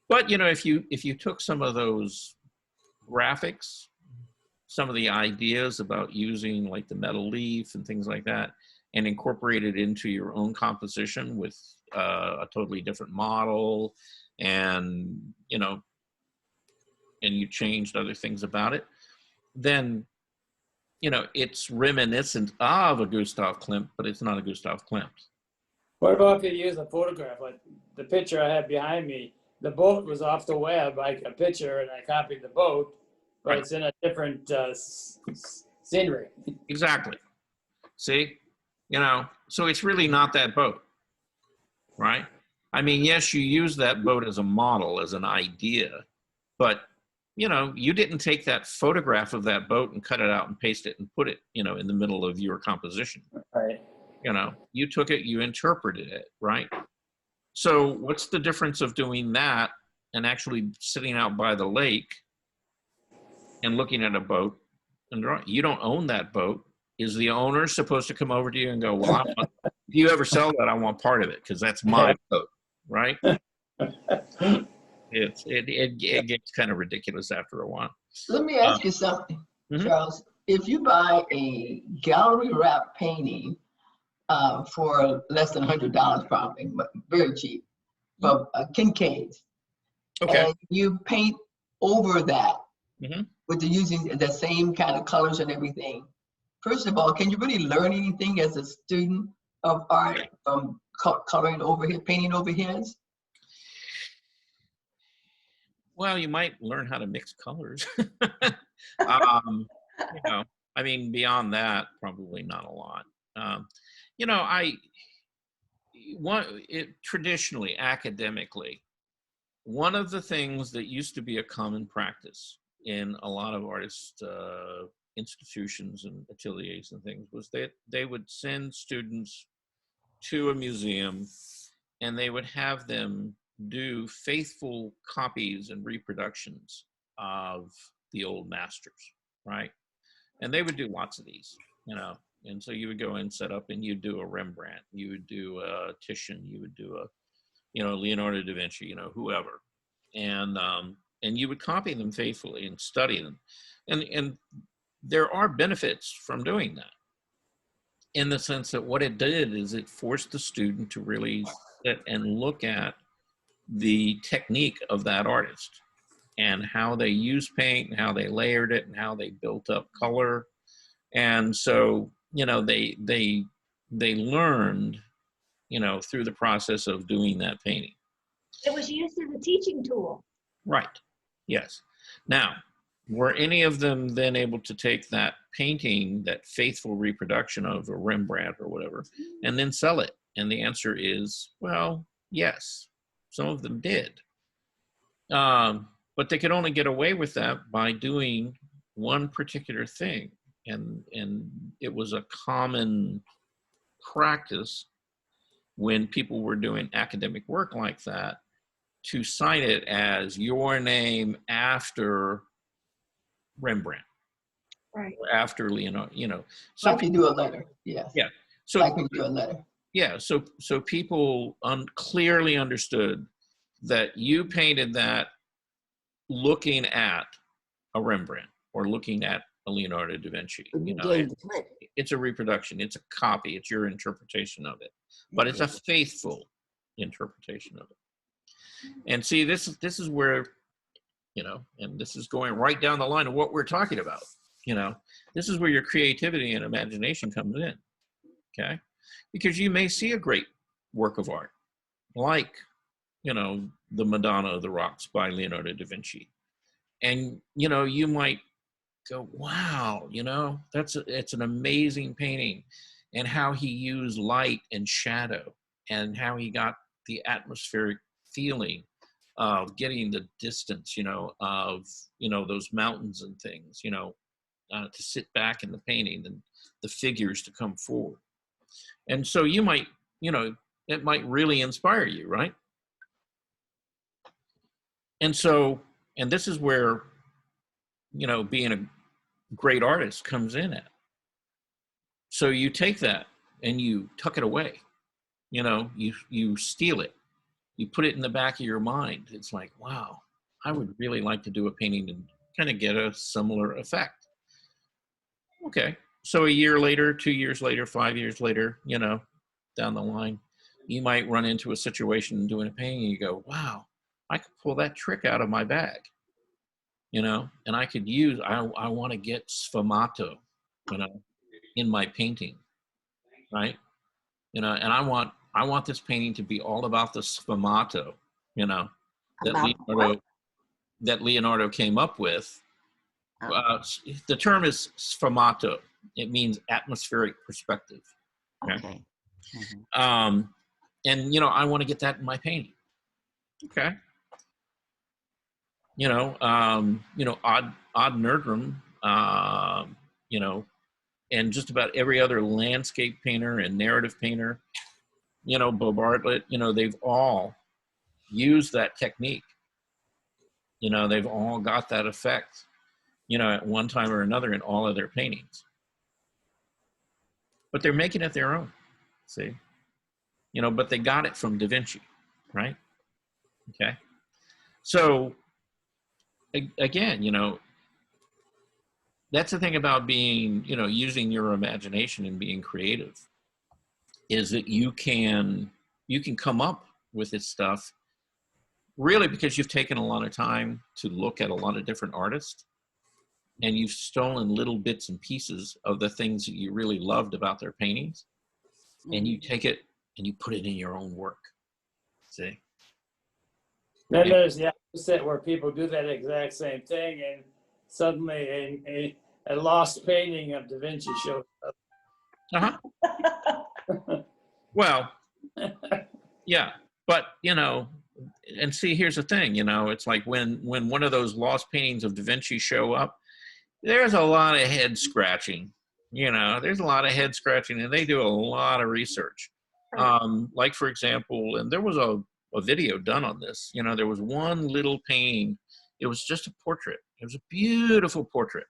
But, you know, if you took some of those graphics, some of the ideas about using like the metal leaf and things like that, and incorporate it into your own composition with a totally different model, and, you know, and you changed other things about it, then, you know, it's reminiscent of a Gustav Klimt, but it's not a Gustav Klimt. What about if you use a photograph? Like the picture I had behind me, the boat was off the web, like a picture, and I copied the boat, but Right. it's in a different scenery. Exactly. See, you know, so it's really not that boat, right? I mean, yes, you use that boat as a model, as an idea, but, you know, you didn't take that photograph of that boat and cut it out and paste it and put it, you know, in the middle of your composition. Right. You know, you took it, you interpreted it, right? So what's the difference of doing that and actually sitting out by the lake and looking at a boat and drawing? You don't own that boat. Is the owner supposed to come over to you and go, well, if you ever sell that, I want part of it because that's my boat, right? It gets kind of ridiculous after a while. Let me ask you something, Charles. If you buy a gallery wrap painting for less than $100 probably, but very cheap, from Kincaid's, okay, and you paint over that mm-hmm. with using the same kind of colors and everything, first of all, can you really learn anything as a student of art from coloring overhead, painting overheads? Well, you might learn how to mix colors. You know, I mean, beyond that, probably not a lot. You know, traditionally, academically, one of the things that used to be a common practice in a lot of artist institutions and ateliers and things was that they would send students to a museum and they would have them do faithful copies and reproductions of the old masters, right? And they would do lots of these, you know. And so you would go and set up and you'd do a Rembrandt, you would do a Titian, you would do a, you know, Leonardo da Vinci, you know, whoever. And you would copy them faithfully and study them. And there are benefits from doing that, in the sense that what it did is it forced the student to really sit and look at the technique of that artist and how they used paint and how they layered it and how they built up color. And so, you know, they learned, you know, through the process of doing that painting. It was used as a teaching tool. Right. Yes. Now, were any of them then able to take that painting, that faithful reproduction of a Rembrandt or whatever, and then sell it? And the answer is, well, yes, some of them did. But they could only get away with that by doing one particular thing. And it was a common practice when people were doing academic work like that to sign it as your name after Rembrandt, right? Or after Leonardo, you know. So like you do a letter, yes. Yeah. So like we do a letter. Yeah. So people clearly understood that you painted that looking at a Rembrandt. or looking at a Leonardo da Vinci. You know, it's a reproduction, it's a copy, it's your interpretation of it, but it's a faithful interpretation of it. And see, this is where, you know, and this is going right down the line of what we're talking about. You know, this is where your creativity and imagination comes in, okay? Because you may see a great work of art, like, you know, the Madonna of the Rocks by Leonardo da Vinci. And, you know, you might go, wow, you know, it's an amazing painting, and how he used light and shadow, and how he got the atmospheric feeling of getting the distance, you know, of, you know, those mountains and things, you know, to sit back in the painting and the figures to come forward. And so you might, you know, it might really inspire you, right? And so, and this is where, you know, being a great artist comes in at. So you take that and you tuck it away, you know, you steal it, you put it in the back of your mind. It's like, wow, I would really like to do a painting and kind of get a similar effect. Okay, so a year later, 2 years later, 5 years later, you know, down the line, you might run into a situation doing a painting and you go, wow, I could pull that trick out of my bag, you know, and I could use, I want to get sfumato, you know, in my painting, right? You know, and I want this painting to be all about the sfumato, you know, that Leonardo came up with. The term is sfumato. It means atmospheric perspective. Okay. And, you know, I want to get that in my painting. Okay. You know, Odd Nerdrum, you know, and just about every other landscape painter and narrative painter, you know, Bo Bartlett, you know, they've all used that technique. You know, they've all got that effect, you know, at one time or another in all of their paintings. But they're making it their own, see? You know, but they got it from Da Vinci, right? Okay. So, again, you know, that's the thing about being, you know, using your imagination and being creative, is that you can come up with this stuff really because you've taken a lot of time to look at a lot of different artists, and you've stolen little bits and pieces of the things that you really loved about their paintings, and you take it and you put it in your own work. See? Then there's the opposite, where people do that exact same thing, and suddenly a lost painting of Da Vinci shows up. Uh-huh. Well, yeah, but, you know, and see, here's the thing, you know, it's like when one of those lost paintings of Da Vinci show up, there's a lot of head scratching, you know, there's a lot of head scratching, and they do a lot of research. Like, for example, and there was a video done on this, you know, there was one little painting. It was just a portrait. It was a beautiful portrait.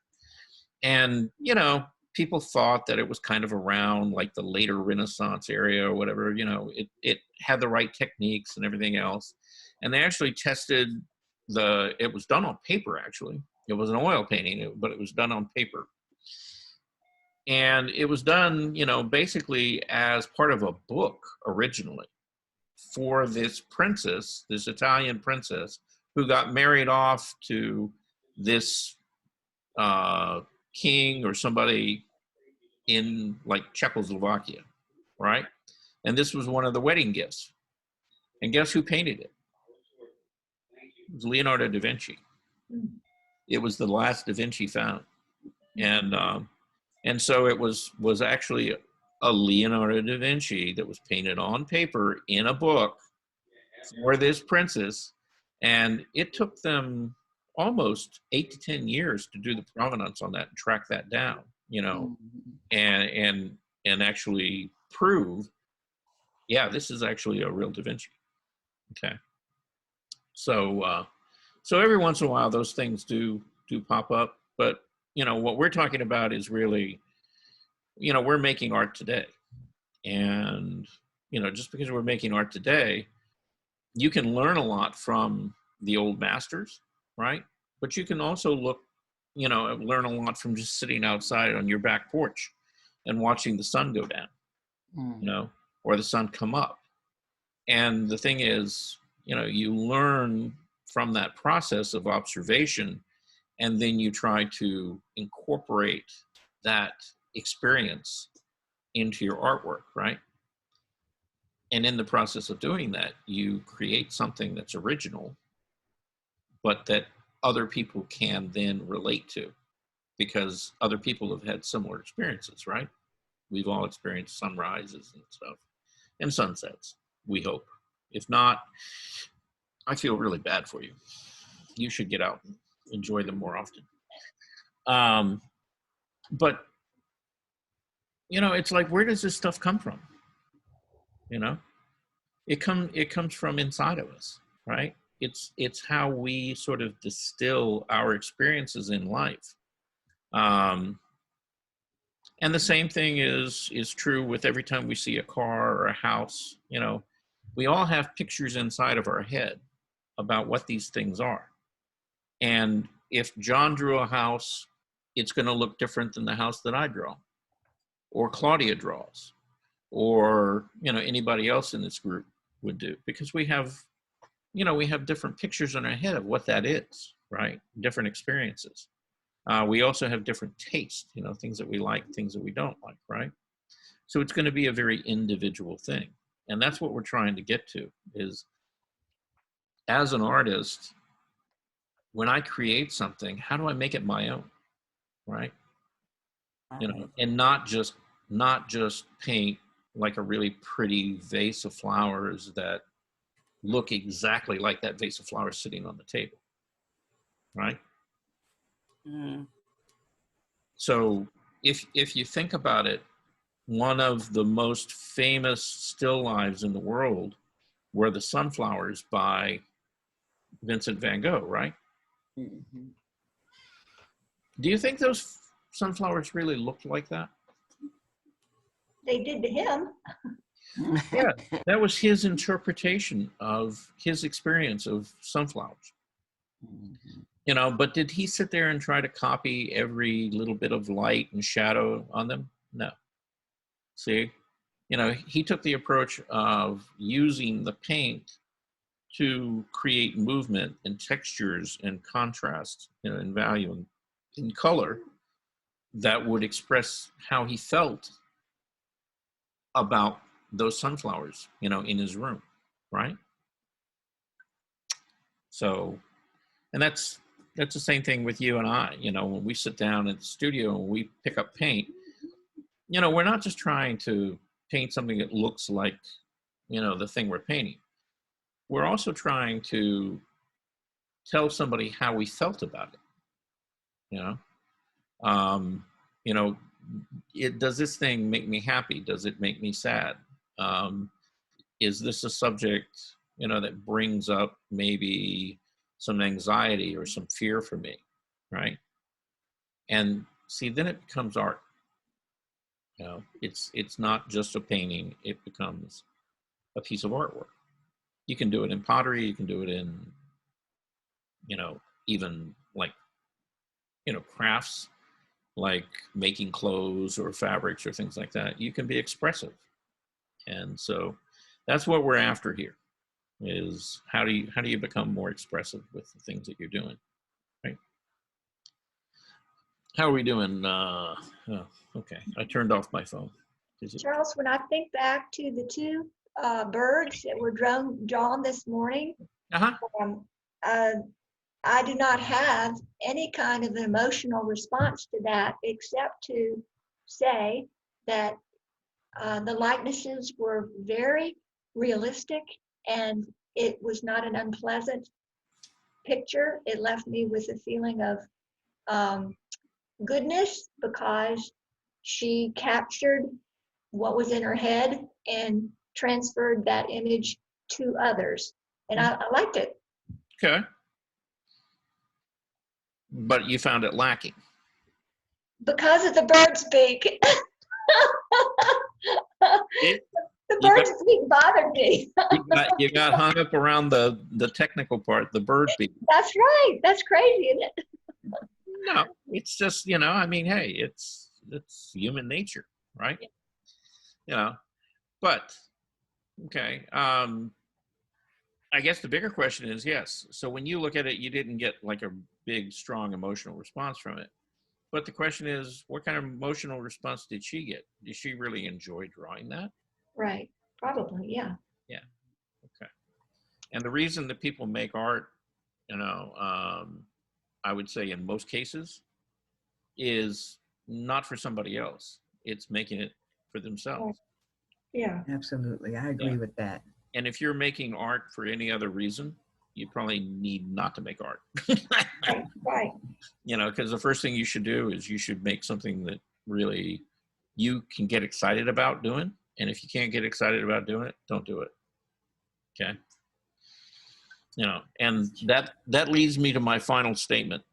And, you know, people thought that it was kind of around like the later Renaissance area or whatever, you know, it had the right techniques and everything else. And they actually tested it was done on paper, actually. It was an oil painting, but it was done on paper. And it was done, you know, basically as part of a book originally for this princess, this Italian princess, who got married off to this king or somebody in like Czechoslovakia, right? And this was one of the wedding gifts. And guess who painted it? It was Leonardo da Vinci. It was the last Da Vinci found. And so it was actually a Leonardo da Vinci that was painted on paper in a book for this princess. And it took them almost 8 to 10 years to do the provenance on that and track that down, you know, and actually prove, yeah, this is actually a real Da Vinci. Okay. So, so every once in a while, those things do pop up, but, you know, what we're talking about is really, you know, we're making art today. And, you know, just because we're making art today, you can learn a lot from the old masters, right? But you can also look learn a lot from just sitting outside on your back porch and watching the sun go down, or the sun come up. And the thing is, you learn from that process of observation, and then you try to incorporate that experience into your artwork, right? And in the process of doing that, you create something that's original, but that other people can then relate to, because other people have had similar experiences, right? We've all experienced sunrises and stuff, and sunsets, we hope. If not, I feel really bad for you. You should get out and enjoy them more often. But, it's like, where does this stuff come from? It comes from inside of us, right? It's how we sort of distill our experiences in life. And the same thing is true with every time we see a car or a house. We all have pictures inside of our head about what these things are. And if John drew a house, it's going to look different than the house that I draw, or Claudia draws, or anybody else in this group would do, because we have different pictures in our head of what that is, right? Different experiences. We also have different tastes, things that we like, things that we don't like, right? So it's going to be a very individual thing. And that's what we're trying to get to, is as an artist, when I create something, how do I make it my own, right? And not just paint like a really pretty vase of flowers that look exactly like that vase of flowers sitting on the table, right? So if you think about it, one of the most famous still lives in the world were the sunflowers by Vincent van Gogh, right? Do you think those sunflowers really looked like that? They did to him. Yeah, that was his interpretation of his experience of sunflowers. But did he sit there and try to copy every little bit of light and shadow on them? No. See, he took the approach of using the paint to create movement and textures and contrast, and value and in color that would express how he felt about those sunflowers, in his room, right? So, and that's the same thing with you and I. When we sit down at the studio and we pick up paint, we're not just trying to paint something that looks like, the thing we're painting. We're also trying to tell somebody how we felt about it. Does this thing make me happy? Does it make me sad? Is this a subject, that brings up maybe some anxiety or some fear for me, right? And see, then it becomes art. It's not just a painting, it becomes a piece of artwork. You can do it in pottery, you can do it in, even like, crafts, like making clothes or fabrics or things like that. You can be expressive. And so that's what we're after here, is how do you become more expressive with the things that you're doing, right? How are we doing? Oh, okay, I turned off my phone. Charles, when I think back to the two birds that were drawn this morning, I do not have any kind of emotional response to that, except to say that the likenesses were very realistic, and it was not an unpleasant picture. It left me with a feeling of goodness, because she captured what was in her head and transferred that image to others. And I liked it. Okay. But you found it lacking. Because of the bird's beak. The bird's beak bothered me. you got hung up around the technical part, the bird beak. That's right. That's crazy, isn't it? No, it's just, you know, I mean, hey, it's human nature, right? You know, but okay. I guess the bigger question is, yes. So when you look at it, you didn't get like a big, strong emotional response from it. But the question is, what kind of emotional response did she get? Did she really enjoy drawing that? Right. Probably. Yeah. Yeah. Okay. And the reason that people make art, you know, I would say in most cases, is not for somebody else. It's making it for themselves. Yeah. Absolutely. I agree with that. And if you're making art for any other reason, you probably need not to make art. Right. You know, because the first thing you should do is you should make something that really you can get excited about doing. And if you can't get excited about doing it, don't do it. Okay. You know, and that leads me to my final statement,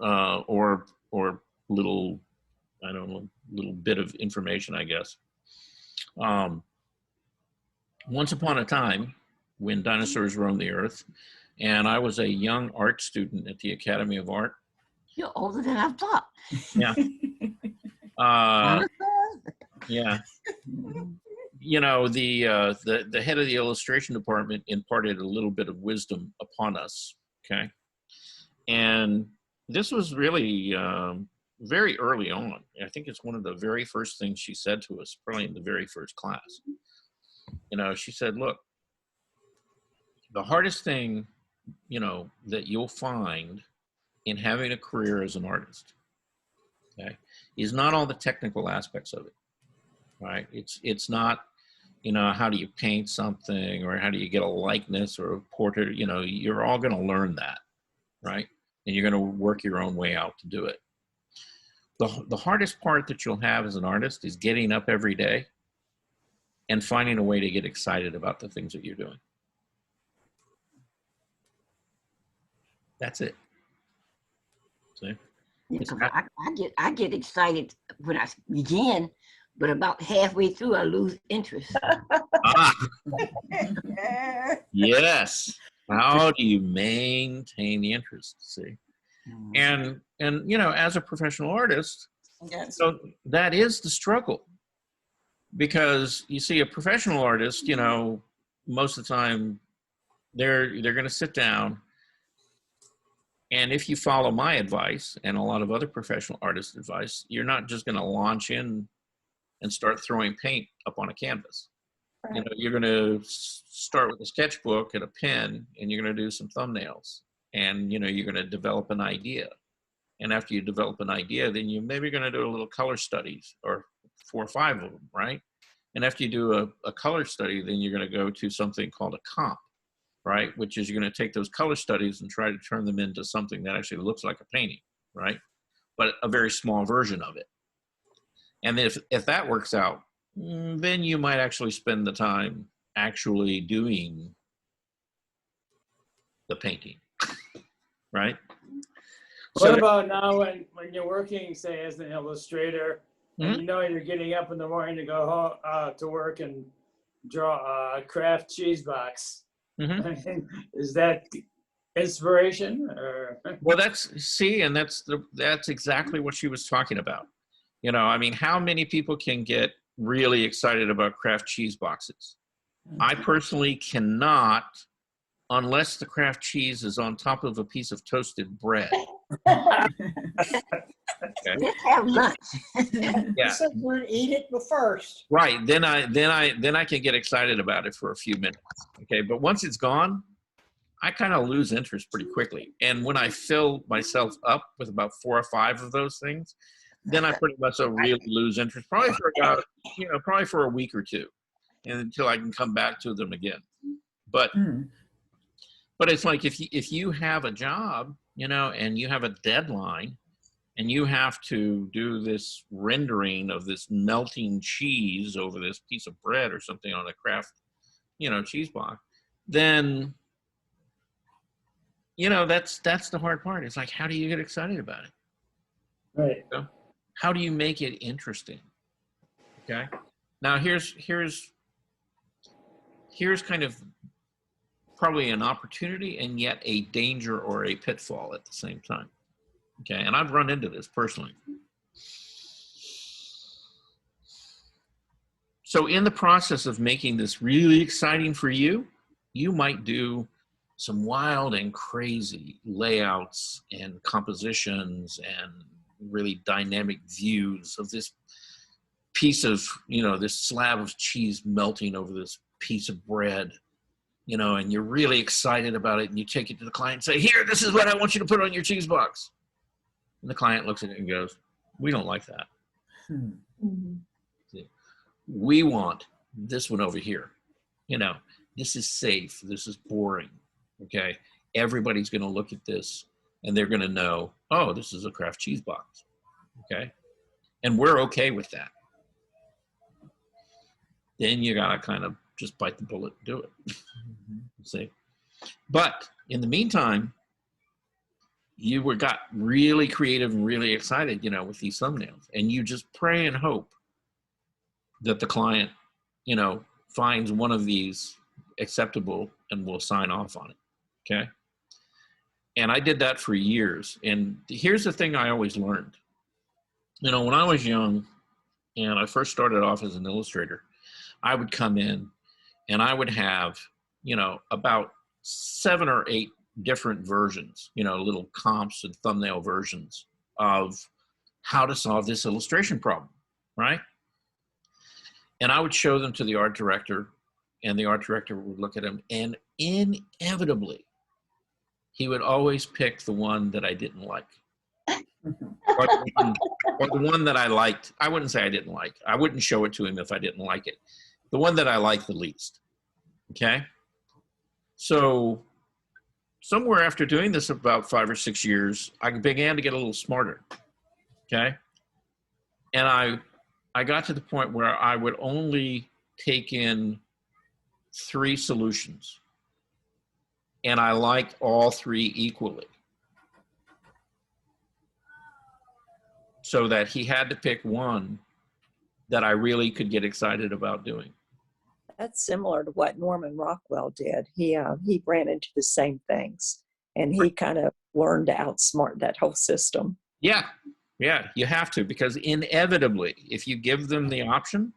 or little, I don't know, little bit of information, I guess. Once upon a time, when dinosaurs roamed the earth, and I was a young art student at the Academy of Art. You're older than I thought. Yeah. Yeah. You know, the head of the illustration department imparted a little bit of wisdom upon us. Okay. And this was really very early on. I think it's one of the very first things she said to us, probably in the very first class. You know, she said, look, the hardest thing, you know, that you'll find in having a career as an artist, okay, is not all the technical aspects of it, right? It's not, you know, how do you paint something or how do you get a likeness or a portrait? You know, you're all going to learn that, right? And you're going to work your own way out to do it. The hardest part that you'll have as an artist is getting up every day and finding a way to get excited about the things that you're doing. That's it. See? Because I get excited when I begin, but about halfway through I lose interest. Yes. How do you maintain the interest? See, and you know, as a professional artist, so that is the struggle, because you see, a professional artist, you know, most of the time they're going to sit down. And if you follow my advice and a lot of other professional artists' advice, you're not just going to launch in and start throwing paint up on a canvas. Right. You know, you're going to start with a sketchbook and a pen, and you're going to do some thumbnails. And, you know, you're going to develop an idea. And after you develop an idea, then you maybe going to do a little color studies, or 4 or 5 of them, right? And after you do a color study, then you're going to go to something called a comp, right? Which is you're going to take those color studies and try to turn them into something that actually looks like a painting, right? But a very small version of it. And if that works out, then you might actually spend the time actually doing the painting, right? What about now when you're working, say, as an illustrator, and you know you're getting up in the morning to go to work and draw a craft cheese box? Is that inspiration? Or? Well, that's exactly what she was talking about. You know, I mean, how many people can get really excited about craft cheese boxes? I personally cannot, unless the craft cheese is on top of a piece of toasted bread. Okay. Let's have lunch. Yeah. Eat it first. Right. Then I can get excited about it for a few minutes. Okay. But once it's gone, I kind of lose interest pretty quickly. And when I fill myself up with about 4 or 5 of those things, then I pretty much really lose interest, probably for about, you know, probably for a week or 2, and until I can come back to them again. But it's like if you have a job, you know, and you have a deadline, and you have to do this rendering of this melting cheese over this piece of bread or something on a craft, you know, cheese box, then, you know, that's the hard part. It's like, how do you get excited about it? Right. You know? How do you make it interesting? Okay. Now here's kind of probably an opportunity and yet a danger or a pitfall at the same time. Okay, and I've run into this personally. So in the process of making this really exciting for you, you might do some wild and crazy layouts and compositions and really dynamic views of this piece of, this slab of cheese melting over this piece of bread, and you're really excited about it, and you take it to the client and say, here, this is what I want you to put on your cheese box. And the client looks at it and goes, we don't like that. We want this one over here. This is safe. This is boring. Okay. Everybody's going to look at this and they're going to know, oh, this is a Kraft cheese box. Okay. And we're okay with that. Then you got to kind of just bite the bullet and do it. See? But in the meantime, you got really creative and really excited, with these thumbnails, and you just pray and hope that the client, finds one of these acceptable and will sign off on it. Okay. And I did that for years. And here's the thing I always learned. When I was young and I first started off as an illustrator, I would come in and I would have, about 7 or 8 different versions, little comps and thumbnail versions of how to solve this illustration problem, right? And I would show them to the art director, and the art director would look at them, and inevitably, he would always pick the one that I didn't like. or the one that I liked. I wouldn't say I didn't like. I wouldn't show it to him if I didn't like it. The one that I liked the least. Okay? So somewhere after doing this about 5 or 6 years, I began to get a little smarter. Okay? And I got to the point where I would only take in 3 solutions. And I liked all 3 equally. So that he had to pick one that I really could get excited about doing. That's similar to what Norman Rockwell did. He ran into the same things, and he kind of learned to outsmart that whole system. Yeah, you have to, because inevitably, if you give them the option,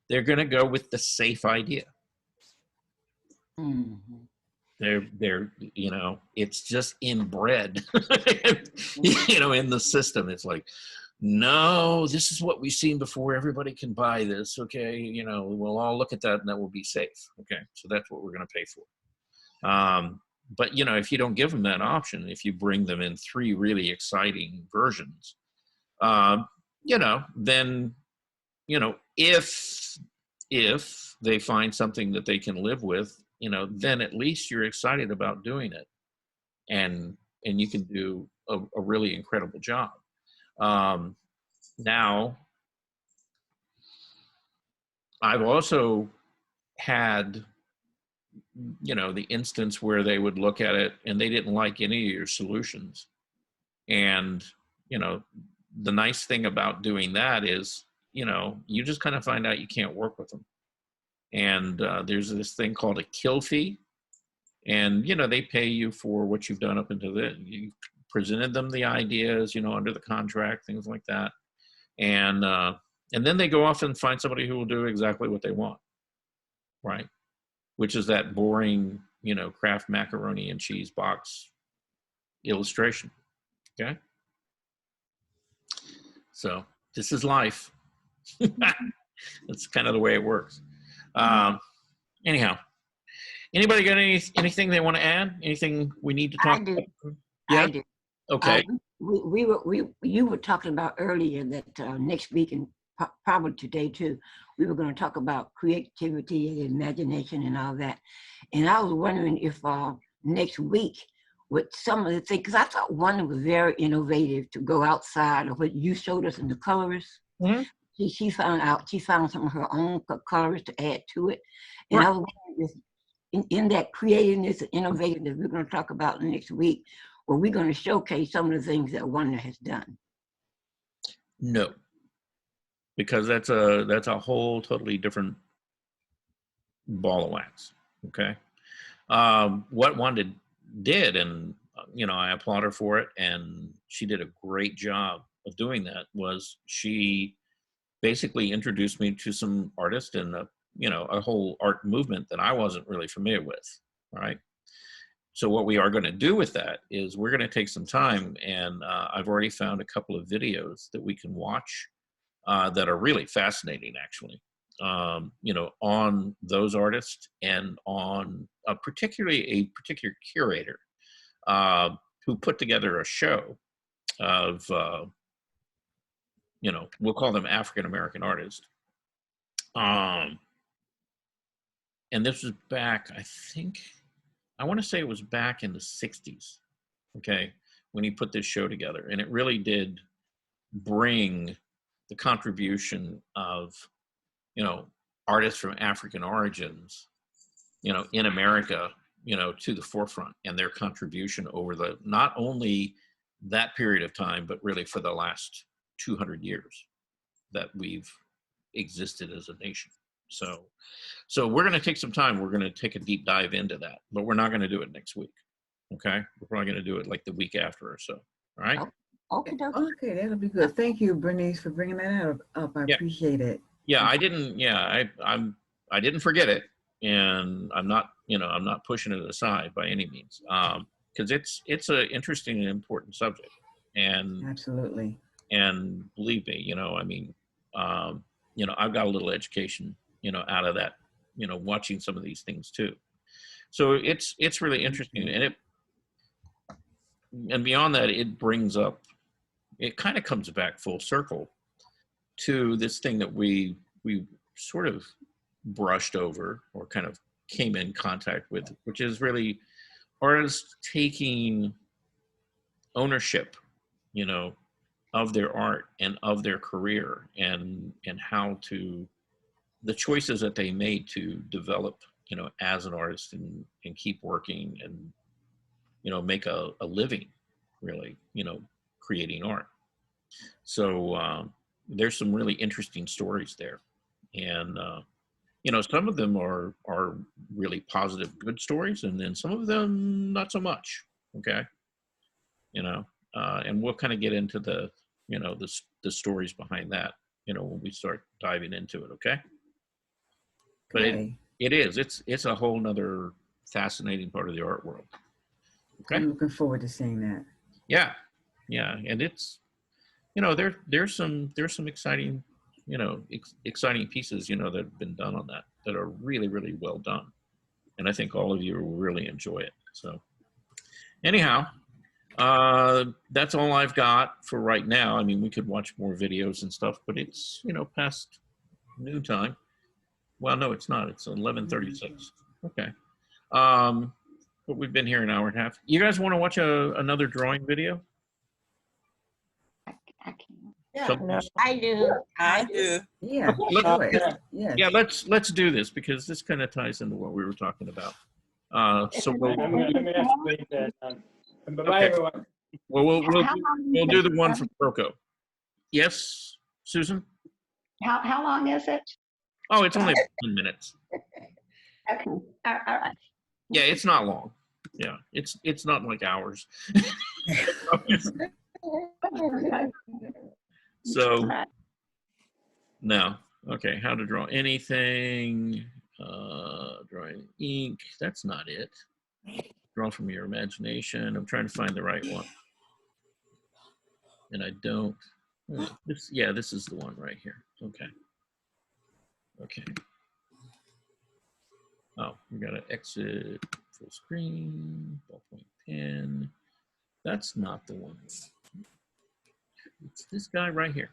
they're going to go with the safe idea. Mm-hmm. They're it's just inbred, in the system. It's like, no, this is what we've seen before. Everybody can buy this. Okay. We'll all look at that and that will be safe. Okay. So that's what we're going to pay for. But if you don't give them that option, if you bring them in 3 really exciting versions, then, if they find something that they can live with, then at least you're excited about doing it, and you can do a really incredible job. Now, I've also had, the instance where they would look at it and they didn't like any of your solutions. And, the nice thing about doing that is, you just kind of find out you can't work with them. And there's this thing called a kill fee. And, they pay you for what you've done up until then. You presented them the ideas, under the contract, things like that. And then they go off and find somebody who will do exactly what they want, right? Which is that boring, Kraft macaroni and cheese box illustration, okay? So this is life. That's kind of the way it works. Anyhow, anybody got anything they want to add? Anything we need to talk about? Yeah? I do. Okay. You were talking about earlier that next week and probably today too, we were going to talk about creativity and imagination and all that. And I was wondering if next week with some of the things, because I thought one was very innovative to go outside of what you showed us in the colorists. Mm-hmm. She found some of her own colors to add to it. And right. I was wondering if in that creativeness and innovative that we're going to talk about next week, were we going to showcase some of the things that Wonder has done? No, because that's a whole totally different ball of wax. Okay, what Wanda did, and you know, I applaud her for it, and she did a great job of doing that. Was she basically introduced me to some artists and a whole art movement that I wasn't really familiar with. All right. So what we are going to do with that is we're going to take some time, and I've already found a couple of videos that we can watch that are really fascinating, actually. You know, on those artists and on particularly a particular curator who put together a show of, you know, we'll call them African-American artists. And this was back, I want to say it was back in the 60s, okay, when he put this show together. And it really did bring the contribution of, you know, artists from African origins, you know, in America, you know, to the forefront, and their contribution over the, not only that period of time, but really for the last 200 years that we've existed as a nation. So we're going to take some time. We're going to take a deep dive into that, but we're not going to do it next week. Okay. We're probably going to do it like the week after or so. All right. Okay, that'll be good. Thank you, Bernice, for bringing that up. I appreciate it. Yeah, I didn't. Yeah, I didn't forget it, and I'm not pushing it aside by any means, because it's an interesting and important subject, and absolutely. And believe me, you know, I mean, you know, I've got a little education, you know, out of that, you know, watching some of these things too. So it's really interesting, and beyond that, it brings up, it kind of comes back full circle to this thing that we sort of brushed over or kind of came in contact with, which is really artists taking ownership, you know, of their art and of their career, and how to, the choices that they made to develop, you know, as an artist and keep working and, you know, make a living, really, you know, creating art. So there's some really interesting stories there, and you know, some of them are really positive, good stories, and then some of them not so much. Okay, you know, and we'll kind of get into the, you know, the stories behind that, you know, when we start diving into it. Okay, but it's a whole nother fascinating part of the art world. Okay, I'm looking forward to seeing that. Yeah, and it's, you know, there's some exciting, you know, exciting pieces, you know, that have been done on that are really, really well done, and I think all of you will really enjoy it. So anyhow, that's all I've got for right now. I mean, we could watch more videos and stuff, but it's, you know, past noon time. Well, no, it's not. It's 11:36. Okay. But we've been here an hour and a half. You guys want to watch another drawing video? I can't. Yeah, No, I do. I do. Yeah, Yeah, let's do this, because this kind of ties into what we were talking about. So we'll, I'm going to have to leave that. Bye-bye, everyone. Well, we'll do the one from Proko. Yes, Susan? How long is it? Oh, it's only 10 minutes. Okay. All right. Yeah, it's not long. Yeah, it's not like hours. So no. Okay, how to draw anything. Drawing ink. That's not it. Draw from your imagination. I'm trying to find the right one, and I don't. This is the one right here. Okay. Oh, we gotta exit full screen, ballpoint pen. That's not the one. It's this guy right here.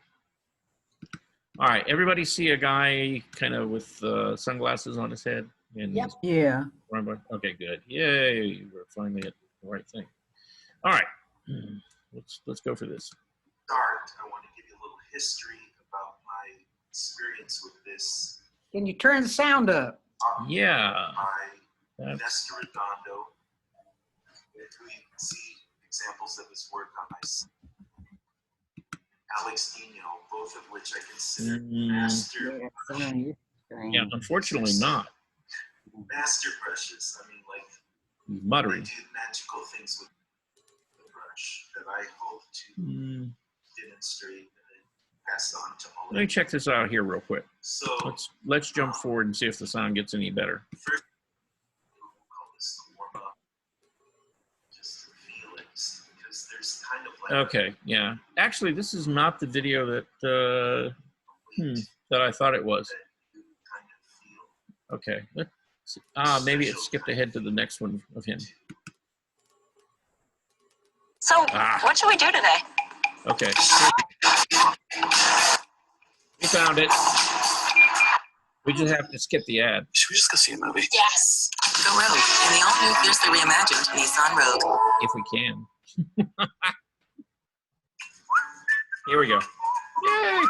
All right, everybody see a guy kind of with sunglasses on his head? And yep. Yeah. Okay, good. Yay, we're finally at the right thing. All right, let's go for this. Start, I want to give you a little history about my experience with this. Can you turn the sound up? Yeah. By Nestor Redondo. We see examples of his work on my site. Alex Dino, both of which I consider master. Yeah, unfortunately not. Master brushes. I mean, like, muttering. I do magical things with. much that I hope to demonstrate and pass on to all Let me check this out here real quick. So Let's jump forward and see if the sound gets any better. first, we'll call this the warm up, just to feel it, because there's kind of like Okay, yeah. Actually, this is not the video that that I thought it was. Okay, let's see. Maybe it skipped ahead to the next one of him. So, what should we do today? Okay. We found it. We just have to skip the ad. Should we just go see a movie? Yes. The Rogue in the all-new fiercely reimagined Nissan Rogue. If we can. Here we go. Yay!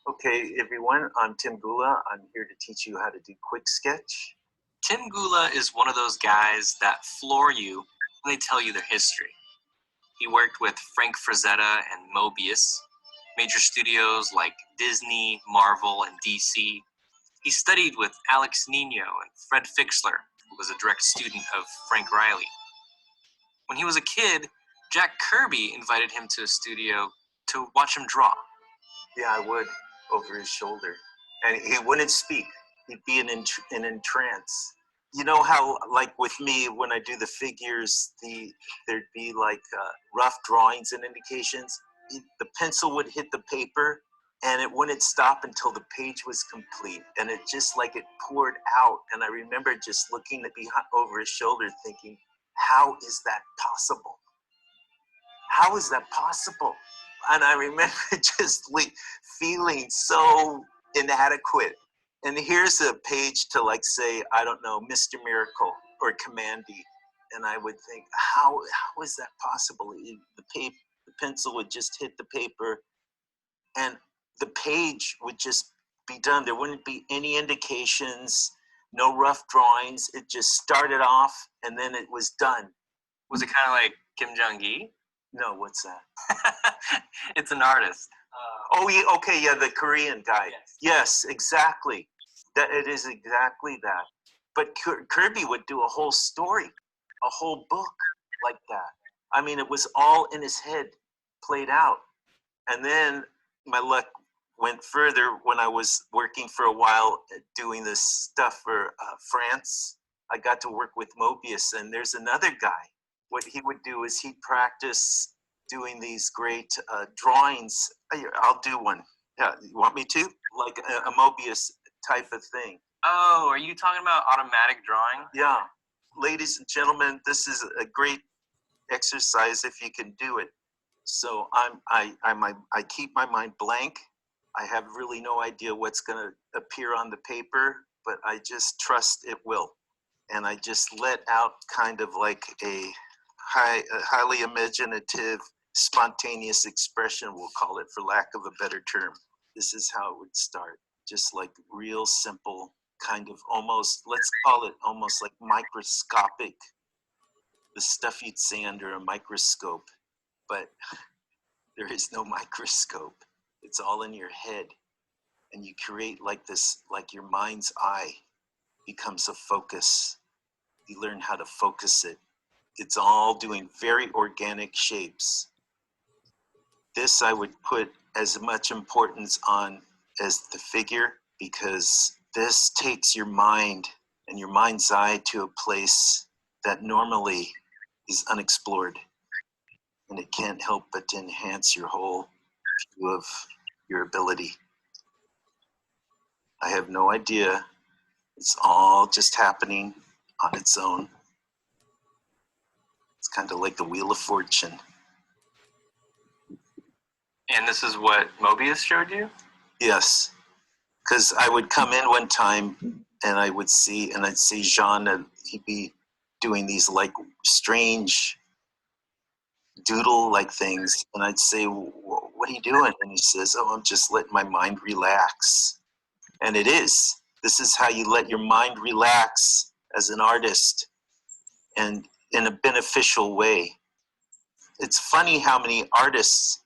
Okay, everyone, I'm Tim Gula. I'm here to teach you how to do quick sketch. Tim Gula is one of those guys that floor you when they tell you their history. He worked with Frank Frazetta and Mobius, major studios like Disney, Marvel, and DC. He studied with Alex Nino and Fred Fixler, who was a direct student of Frank Riley. When he was a kid, Jack Kirby invited him to a studio to watch him draw. Yeah, I would, over his shoulder. And he wouldn't speak. He'd be in trance. You know how, like with me, when I do the figures, there'd be like rough drawings and indications. The pencil would hit the paper, and it wouldn't stop until the page was complete. And it just like it poured out. And I remember just looking over his shoulder thinking, how is that possible? How is that possible? And I remember just like feeling so inadequate. And here's a page to like say, I don't know, Mr. Miracle or Commandy. And I would think, how is that possible? The pencil would just hit the paper and the page would just be done. There wouldn't be any indications, no rough drawings. It just started off and then it was done. Was it kind of like Kim Jong-gi? No, what's that? It's an artist. Oh, yeah, okay, yeah, the Korean guy. Yes, exactly. That it is exactly that. But Kirby would do a whole story, a whole book like that. I mean, it was all in his head, played out. And then my luck went further when I was working for a while doing this stuff for France. I got to work with Mobius, and there's another guy. What he would do is he'd practice doing these great drawings. I'll do one. Yeah, you want me to? Like a Mobius type of thing. Oh, are you talking about automatic drawing? Yeah. Ladies and gentlemen, this is a great exercise if you can do it. So I keep my mind blank. I have really no idea what's going to appear on the paper, but I just trust it will. And I just let out kind of like a highly imaginative, spontaneous expression, we'll call it for lack of a better term. This is how it would start. Just like real simple, kind of almost, let's call it almost like microscopic, the stuff you'd see under a microscope, but there is no microscope. It's all in your head. And you create like this, like your mind's eye becomes a focus. You learn how to focus it. It's all doing very organic shapes. This I would put as much importance on as the figure, because this takes your mind and your mind's eye to a place that normally is unexplored. And it can't help but to enhance your whole view of your ability. I have no idea. It's all just happening on its own. It's kind of like the Wheel of Fortune. And this is what Mobius showed you? Yes, because I would come in one time and I would see, and I'd see Jean, and he'd be doing these like strange doodle-like things, and I'd say, what are you doing? And he says, oh, I'm just letting my mind relax. And it is. This is how you let your mind relax as an artist, and in a beneficial way. It's funny how many artists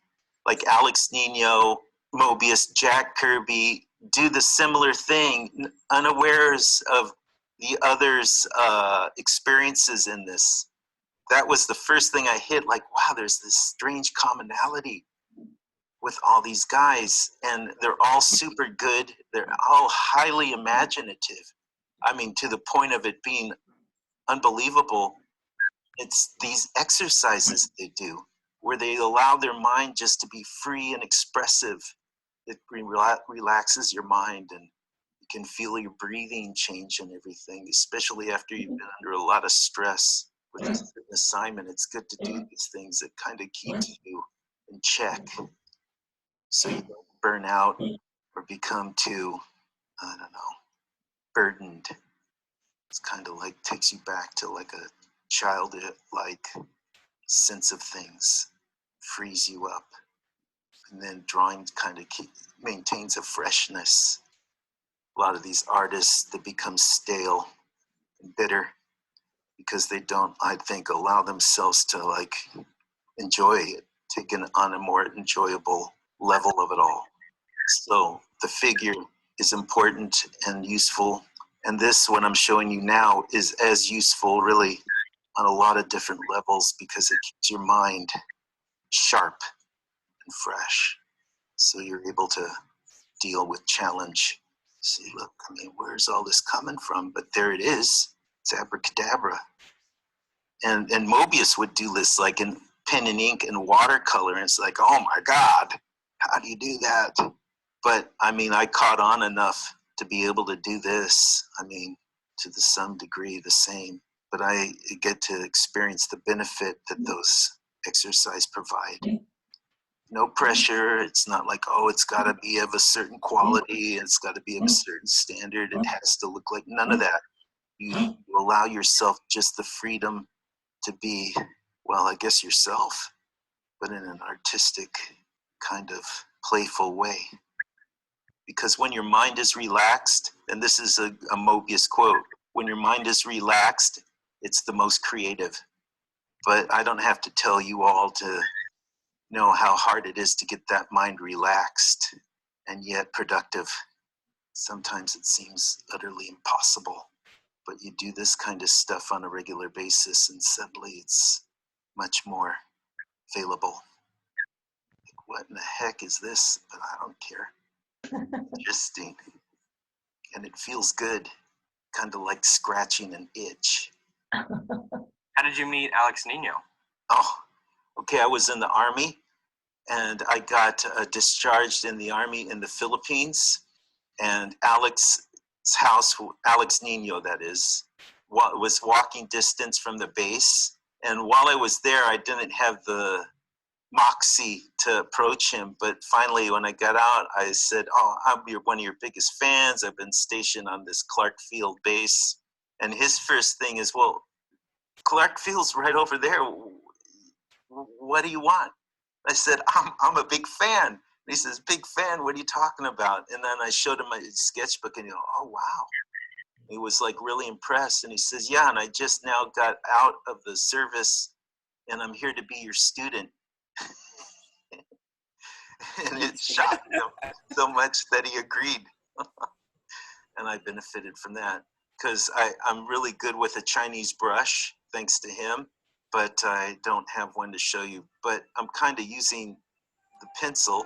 like Alex Nino, Mobius, Jack Kirby, do the similar thing, unawares of the others' experiences in this. That was the first thing I hit, like, wow, there's this strange commonality with all these guys, and they're all super good. They're all highly imaginative. I mean, to the point of it being unbelievable. It's these exercises they do where they allow their mind just to be free and expressive. It relaxes your mind, and you can feel your breathing change and everything, especially after you've been under a lot of stress with a certain assignment. It's good to do these things that kind of keeps you in check so you don't burn out or become too, I don't know, burdened. It's kind of like takes you back to like a childlike sense of things, frees you up. And then drawing kind of maintains a freshness. A lot of these artists, they become stale and bitter because they don't, I think, allow themselves to like enjoy it, take it on a more enjoyable level of it all. So the figure is important and useful. And this, what I'm showing you now, is as useful really on a lot of different levels because it keeps your mind sharp and fresh. So you're able to deal with challenge. See, look, I mean, where's all this coming from? But there it is. It's abracadabra. And Mobius would do this like in pen and ink and watercolor. And it's like, oh my God, how do you do that? But I mean, I caught on enough to be able to do this. I mean, to some degree the same. But I get to experience the benefit that those exercises provide. No pressure. It's not like, oh, it's got to be of a certain quality. It's got to be of a certain standard. It has to look like none of that. You allow yourself just the freedom to be, well, I guess yourself, but in an artistic kind of playful way. Because when your mind is relaxed, and this is a Mobius quote, when your mind is relaxed, it's the most creative. But I don't have to tell you all to know how hard it is to get that mind relaxed and yet productive. Sometimes it seems utterly impossible, but you do this kind of stuff on a regular basis and suddenly it's much more available. Like, what in the heck is this? But I don't care. Interesting. And it feels good, kind of like scratching an itch. How did you meet Alex Nino? Oh, okay, I was in the Army, and I got discharged in the Army in the Philippines, and Alex's house, Alex Nino that is, was walking distance from the base, and while I was there, I didn't have the moxie to approach him, but finally when I got out, I said, oh, I'm one of your biggest fans. I've been stationed on this Clark Field base. And his first thing is, well, Clark Field's right over there. What do you want? I said, I'm a big fan. And he says, big fan, what are you talking about? And then I showed him my sketchbook and he goes, oh, wow. He was like really impressed. And he says, yeah, and I just now got out of the service and I'm here to be your student. And it shocked him so much that he agreed. And I benefited from that because I'm really good with a Chinese brush, thanks to him, but I don't have one to show you. But I'm kind of using the pencil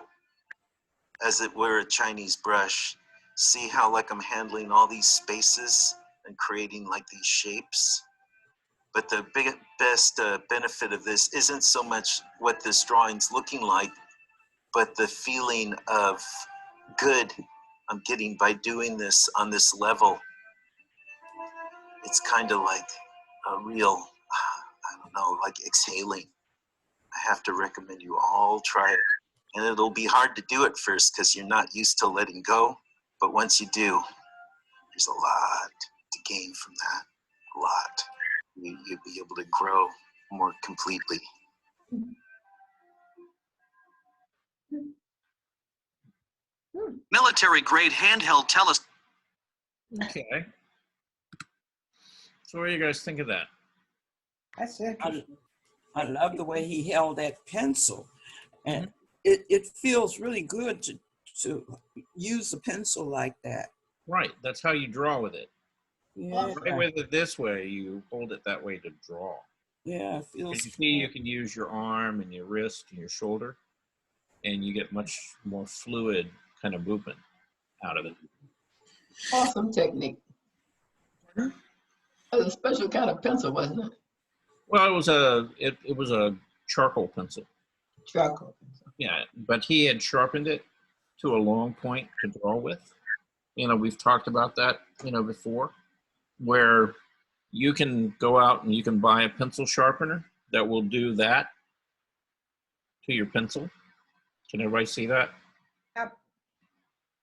as it were a Chinese brush. See how like I'm handling all these spaces and creating like these shapes? But the best benefit of this isn't so much what this drawing's looking like, but the feeling of good I'm getting by doing this on this level. It's kind of like a real, I don't know, like exhaling. I have to recommend you all try it. And it'll be hard to do at first because you're not used to letting go. But once you do, there's a lot to gain from that, a lot. You'll be able to grow more completely. Military-grade handheld telescope. Okay. So what do you guys think of that? That's it. I love the way he held that pencil. And it feels really good to use a pencil like that. Right, that's how you draw with it. Yeah. Right with it this way, you hold it that way to draw. Yeah, it As feels you see, you can use your arm and your wrist and your shoulder, and you get much more fluid kind of movement out of it. Awesome technique. It was a special kind of pencil, wasn't it? Well, it was a charcoal pencil. Charcoal. Yeah, but he had sharpened it to a long point to draw with. You know, we've talked about that, you know, before, where you can go out and you can buy a pencil sharpener that will do that to your pencil. Can everybody see that? Yep.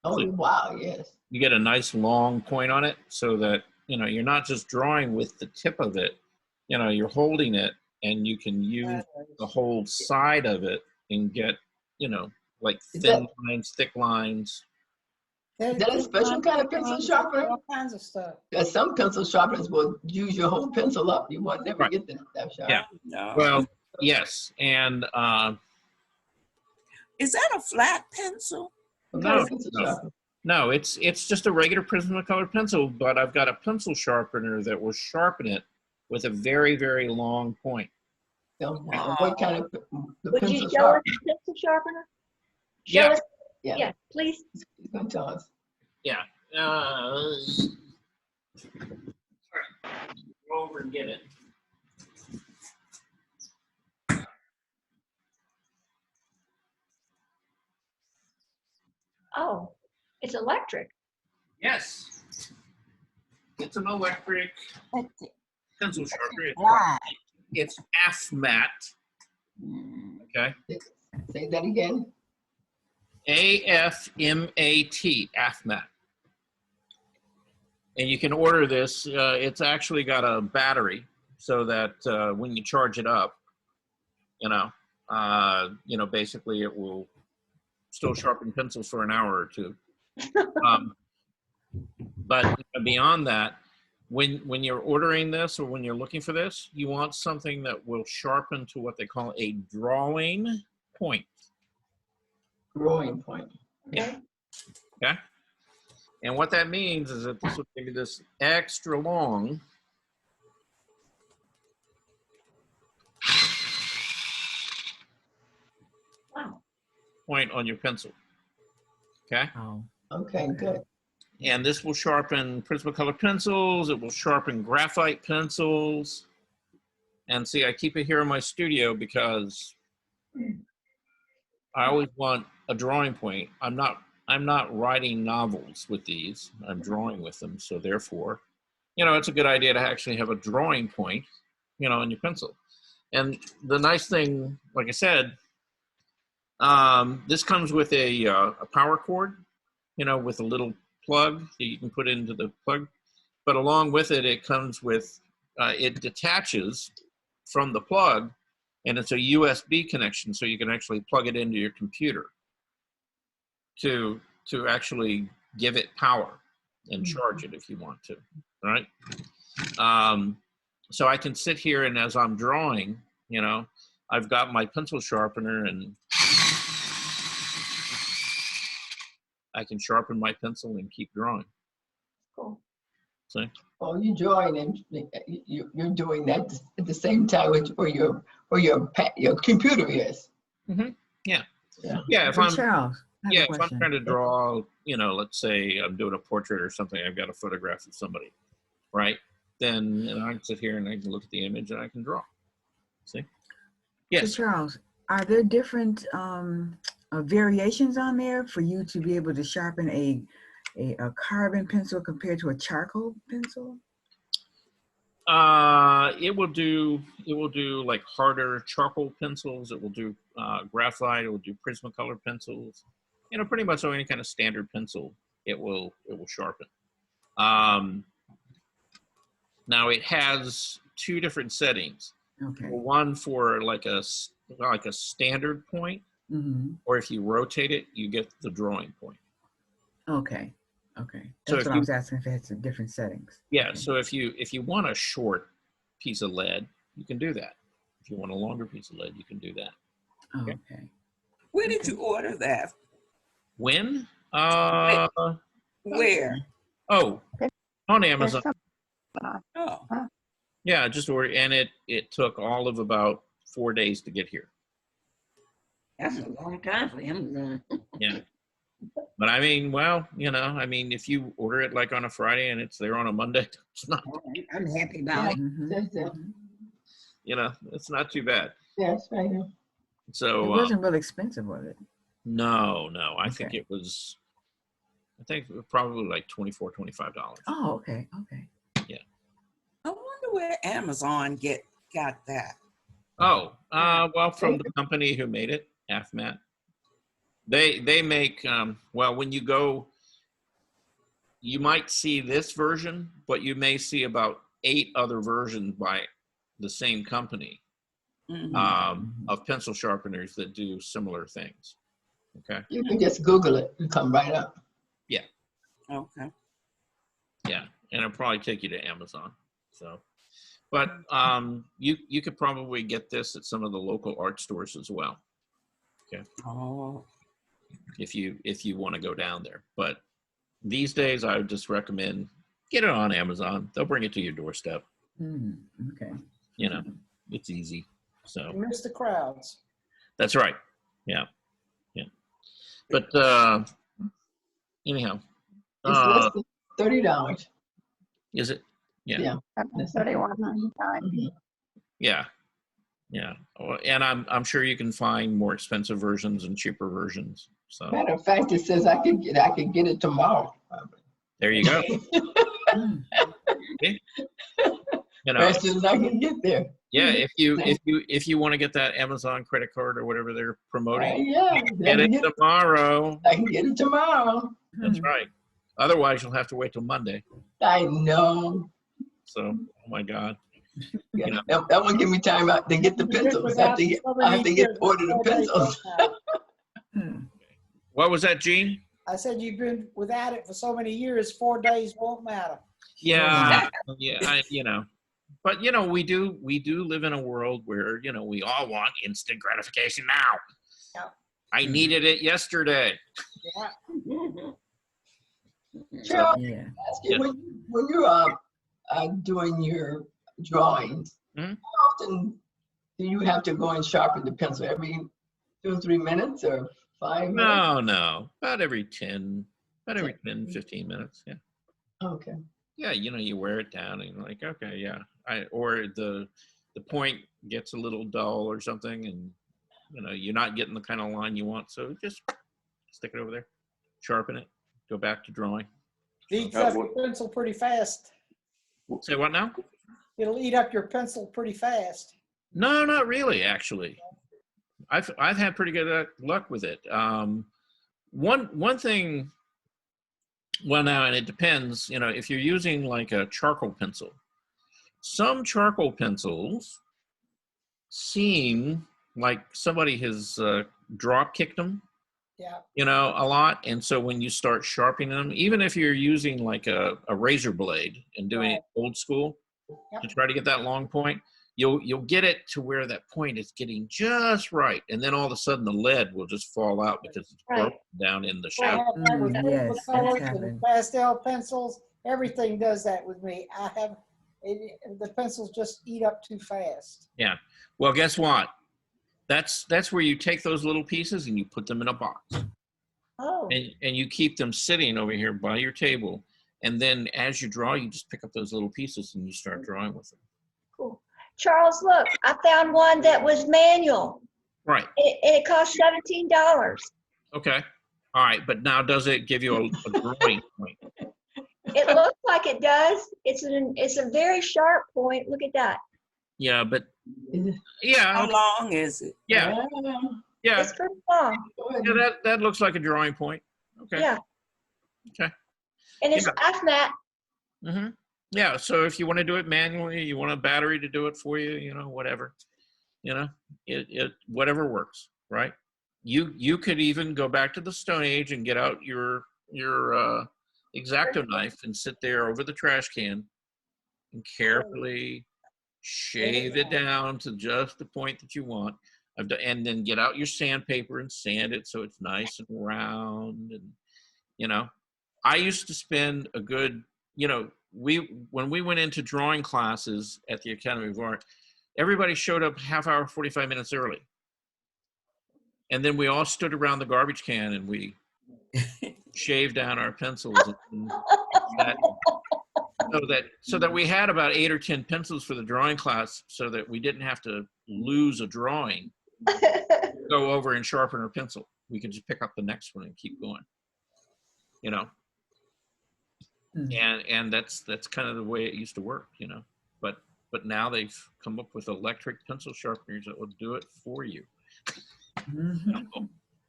Oh, wow, yes. You get a nice long point on it so that, you know, you're not just drawing with the tip of it, you know, you're holding it and you can use the whole side of it and get, you know, like thin lines, thick lines. Is that a special kind of pencil sharpener? All kinds of stuff. Because some pencil sharpeners will use your whole pencil up. You won't never get that sharp. Yeah. No. Well, yes. And Is that a flat pencil? no, it's just a regular Prismacolor pencil, but I've got a pencil sharpener that will sharpen it with a very, very long point. What kind of Would you show us the pencil sharpener? Show us. Yeah, please. Tell us. Yeah. Sorry. Go over and get it. Oh, it's electric. Yes. It's an electric pencil sharpener. It's AFMAT. Okay. Say that again. AFMAT, AFMAT. And you can order this. It's actually got a battery so that when you charge it up, you know, basically it will still sharpen pencils for an hour or two. But beyond that, when you're ordering this or when you're looking for this, you want something that will sharpen to what they call a drawing point. Drawing point. Yeah. Okay. And what that means is that this will give you this extra long point on your pencil. Okay. Oh. Okay, good. And this will sharpen Prismacolor pencils. It will sharpen graphite pencils. And see, I keep it here in my studio because I always want a drawing point. I'm not writing novels with these. I'm drawing with them. So therefore, you know, it's a good idea to actually have a drawing point, you know, on your pencil. And the nice thing, like I said, this comes with a power cord, you know, with a little plug that you can put into the plug. But along with it, it comes with, it detaches from the plug, and it's a USB connection, so you can actually plug it into your computer to actually give it power and charge it if you want to, right? So I can sit here and as I'm drawing, you know, I've got my pencil sharpener and I can sharpen my pencil and keep drawing. Cool. See? Oh, you're drawing and you're doing that at the same time where your computer is. Mm-hmm. Yeah. Yeah. Yeah. If I'm Charles, I have a if I'm question. trying to draw, you know, let's say I'm doing a portrait or something, I've got a photograph of somebody, right? Then you know, I can sit here and I can look at the image and I can draw. See? Yes. So Charles, are there different variations on there for you to be able to sharpen a carbon pencil compared to a charcoal pencil? It will do like harder charcoal pencils. It will do graphite. It will do Prismacolor pencils. You know, pretty much any kind of standard pencil, it will sharpen. Now it has two different settings. Okay. One for like a standard point, Mm-hmm. or if you rotate it, you get the drawing point. Okay. Okay. So That's if what I you- was asking, if it had some different settings. Yeah. So if you want a short piece of lead, you can do that. If you want a longer piece of lead, you can do that. Okay. Where did you order that? When? Where? Oh, on Amazon. Oh, Yeah, just order, and it took all of about 4 days to get here. That's a long time for Amazon. Yeah. But I mean, well, I mean, if you order it like on a Friday and it's there on a Monday, it's not, I'm happy about it. That's it. it's not too bad. Yes, right. So It wasn't really expensive, was it? no, I think Okay. it was probably like $24, $25. Oh, okay, okay. I wonder where Amazon got that. Oh, well, from the company who made it, AFMAT. They make, well, when you go, you might see this version, but you may see about 8 other versions by the same company of pencil sharpeners that do similar things. Okay. You can just Google it and come right up. Yeah. Okay. Yeah, and it'll probably take you to Amazon. So, but you could probably get this at some of the local art stores as well. Okay. Oh. If you want to go down there, but these days I would just recommend get it on Amazon. They'll bring it to your doorstep. Okay. It's easy. So You miss the crowds. that's right. Yeah. But anyhow, It's less than $30. is it? Yeah. Yeah. $31.95. Yeah. Oh, and I'm sure you can find more expensive versions and cheaper versions. So Matter of fact, it says I could get it tomorrow. there you go. Okay. As soon as I can get there. Yeah, if you want to get that Amazon credit card or whatever they're promoting, Yeah, get it tomorrow. I can get it tomorrow. That's right. Otherwise, you'll have to wait till Monday. I know. So, oh my God. Yeah, that won't give me time out to get the pencils. I have to get order the pencils. What was that, Gene? I said you've been without it for so many years, 4 days won't matter. Yeah, but we do live in a world where we all want instant gratification now. Yeah. I needed it yesterday. Yeah. Cheryl, ask you, when you're doing your drawings, how often do you have to go and sharpen the pencil? Every 2 or 3 minutes or 5 minutes? No. About every 10, 15 minutes. Yeah. Okay. Yeah, you wear it down and you're like, okay, yeah. Or the point gets a little dull or something, and you're not getting the kind of line you want, so just stick it over there, sharpen it, go back to drawing. Eats up your pencil pretty fast. Say what now? It'll eat up your pencil pretty fast. No, not really, actually. I've had pretty good luck with it. One thing, well, now, and it depends, if you're using like a charcoal pencil, some charcoal pencils seem like somebody has drop kicked them, a lot. And so when you start sharpening them, even if you're using like a razor blade and doing it old school to try to get that long point, you'll get it to where that point is getting just right, and then all of a sudden the lead will just fall out because it's broken down in the shadow. Pastel pencils, everything does that with me. The pencils just eat up too fast. Yeah. Well, guess what? That's where you take those little pieces and you put them in a box. Oh. And you keep them sitting over here by your table, and then as you draw, you just pick up those little pieces and you start drawing with them. Cool. Charles, look, I found one that was manual. Right. It cost $17. Okay. All right. But now, does it give you a drawing point? It looks like it does. It's a very sharp point. Look at that. Yeah, but yeah. How long is it? Yeah. Yeah. It's pretty long. Yeah, that looks like a drawing point. Okay. Yeah. Okay. And it's AFMAT. Mm-hmm. Yeah. So if you want to do it manually, you want a battery to do it for you, whatever, it whatever works, right? You could even go back to the Stone Age and get out your X-Acto knife and sit there over the trash can and carefully shave it down to just the point that you want. And then get out your sandpaper and sand it so it's nice and round. And, you know, I used to spend a good, you know, when we went into drawing classes at the Academy of Art, everybody showed up half hour, 45 minutes early. And then we all stood around the garbage can and we shaved down our pencils. And so that we had about 8 or 10 pencils for the drawing class so that we didn't have to lose a drawing, go over and sharpen our pencil. We could just pick up the next one and keep going, you know? And that's kind of the way it used to work, you know? But now they've come up with electric pencil sharpeners that will do it for you.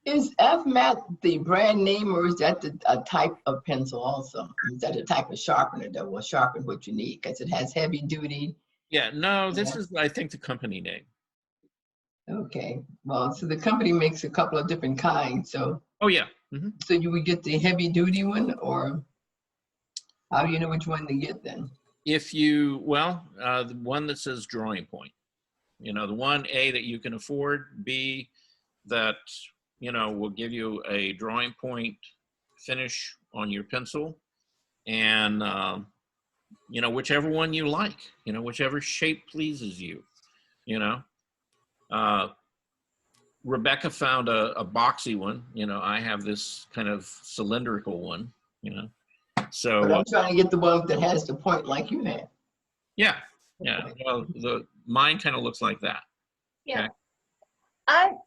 Is F-Mat the brand name, or is that a type of pencil also? Is that a type of sharpener that will sharpen what you need? Because it has heavy duty. Yeah, no, this is, I think, the company name. Okay, well, so the company makes a couple of different kinds, so. Oh, yeah. So you would get the heavy duty one, or how do you know which one to get then? If you, well, the one that says drawing point, you know, the one A that you can afford, B that, you know, will give you a drawing point finish on your pencil, and, you know, whichever one you like, you know, whichever shape pleases you, you know. Rebecca found a boxy one, you know, I have this kind of cylindrical one, you know. So but I'm trying to get the one that has the point like you had. Yeah, yeah. Well, mine kind of looks like that. Yeah. Okay.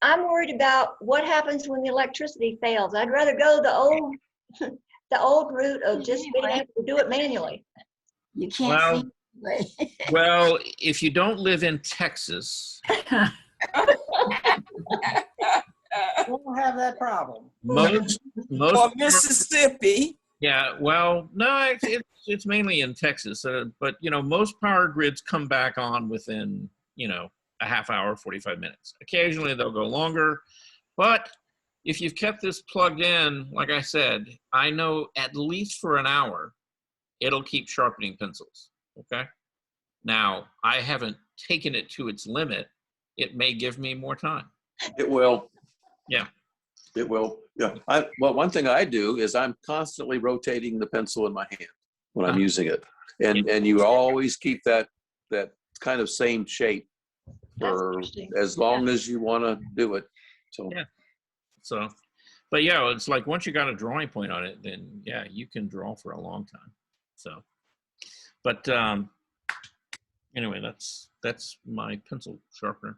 I'm worried about what happens when the electricity fails. I'd rather go the old route of just being able to do it manually. You can't well, if you don't live in Texas, Won't have that problem. most or Mississippi. Yeah, well, no, it's mainly in Texas, but you know, most power grids come back on within, you know, a half hour, 45 minutes. Occasionally they'll go longer, but if you've kept this plugged in, like I said, I know at least for an hour, it'll keep sharpening pencils, okay? Now, I haven't taken it to its limit. It may give me more time. It will. Yeah. It will. Yeah. Well, one thing I do is I'm constantly rotating the pencil in my hand when I'm using it, and you always keep that kind of same shape for as long as you want to do it. So. Yeah. So, but yeah, it's like once you got a drawing point on it, then yeah, you can draw for a long time. So, but anyway, that's my pencil sharpener.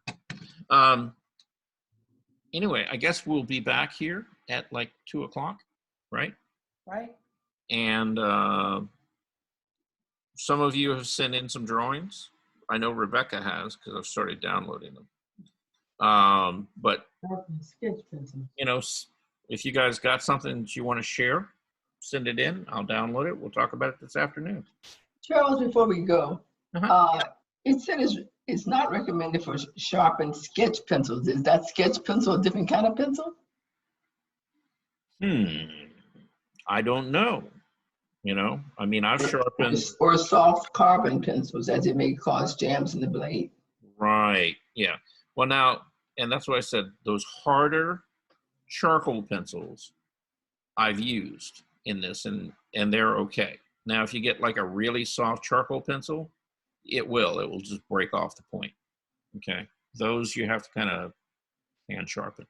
Anyway, I guess we'll be back here at like 2 o'clock, right? Right. And some of you have sent in some drawings. I know Rebecca has because I've started downloading them. But you know, if you guys got something that you want to share, send it in. I'll download it. We'll talk about it this afternoon. Charles, before we go, it said it's not recommended for sharpened sketch pencils. Is that sketch pencil a different kind of pencil? I don't know. You know, I mean, I've sharpened. Or soft carbon pencils, as it may cause jams in the blade. Right. Yeah. Well, now, and that's what I said. Those harder charcoal pencils I've used in this, and they're okay. Now, if you get like a really soft charcoal pencil, it will just break off the point. Okay. Those you have to kind of hand sharpen.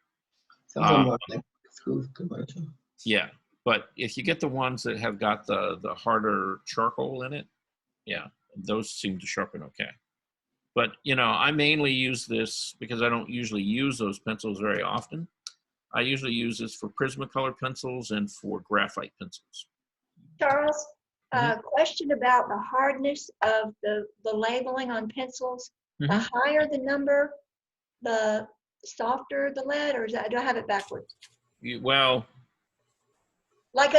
Yeah. But if you get the ones that have got the harder charcoal in it, yeah, those seem to sharpen okay. But, you know, I mainly use this because I don't usually use those pencils very often. I usually use this for Prismacolor pencils and for graphite pencils. Charles, question about the hardness of the labeling on pencils. The higher the number, the softer the lead, or do I have it backwards? Well, like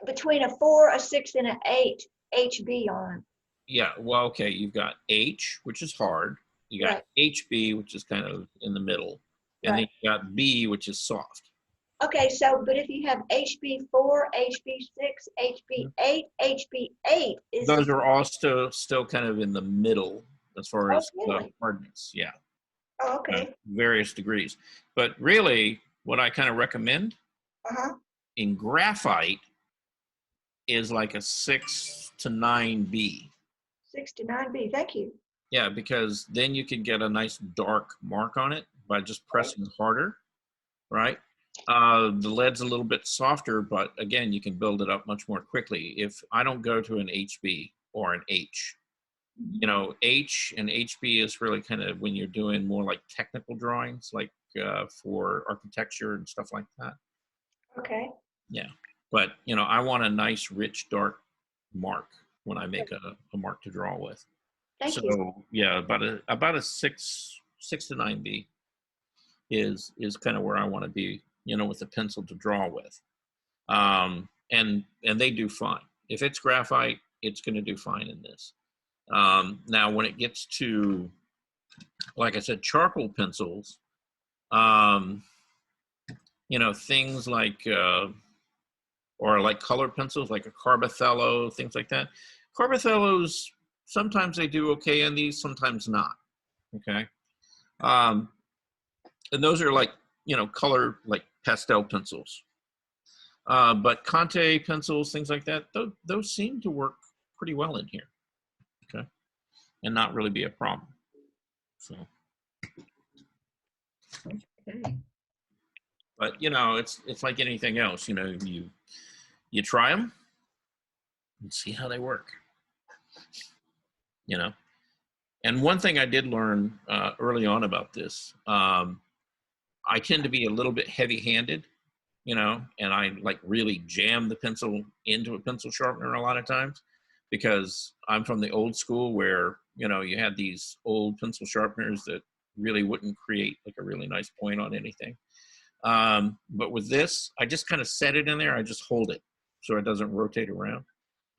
between a 4, a 6, and an 8 HB on. Yeah, well, okay, you've got H, which is hard. You got HB, which is kind of in the middle. And then you got B, which is soft. Okay, so, but if you have HB4, HB6, HB8, HB8 is... Those are all still kind of in the middle as far as the hardness, yeah. Oh, okay. Various degrees. But really, what I kind of recommend in graphite is like a 6 to 9B. 6 to 9B, thank you. Yeah, because then you can get a nice dark mark on it by just pressing harder, right? The lead's a little bit softer, but again, you can build it up much more quickly. If I don't go to an HB or an H, you know, H and HB is really kind of when you're doing more like technical drawings, like for architecture and stuff like that. Okay. Yeah, but you know, I want a nice, rich, dark mark when I make a mark to draw with. Thank so you. yeah, about a 6 to 9B is kind of where I want to be, you know, with a pencil to draw with. And they do fine. If it's graphite, it's going to do fine in this. Now, when it gets to, like I said, charcoal pencils, you know, things like, or like color pencils, like a Carbothello, things like that. Carbothellos, sometimes they do okay in these, sometimes not, okay? And those are like, you know, color, like pastel pencils. But Conte pencils, things like that, those seem to work pretty well in here, okay? And not really be a problem, so. Okay. But, you know, it's like anything else, you know, you try them and see how they work, you know? And one thing I did learn early on about this, I tend to be a little bit heavy-handed, you know, and I like really jam the pencil into a pencil sharpener a lot of times because I'm from the old school where, you know, you had these old pencil sharpeners that really wouldn't create like a really nice point on anything. But with this, I just kind of set it in there. I just hold it so it doesn't rotate around,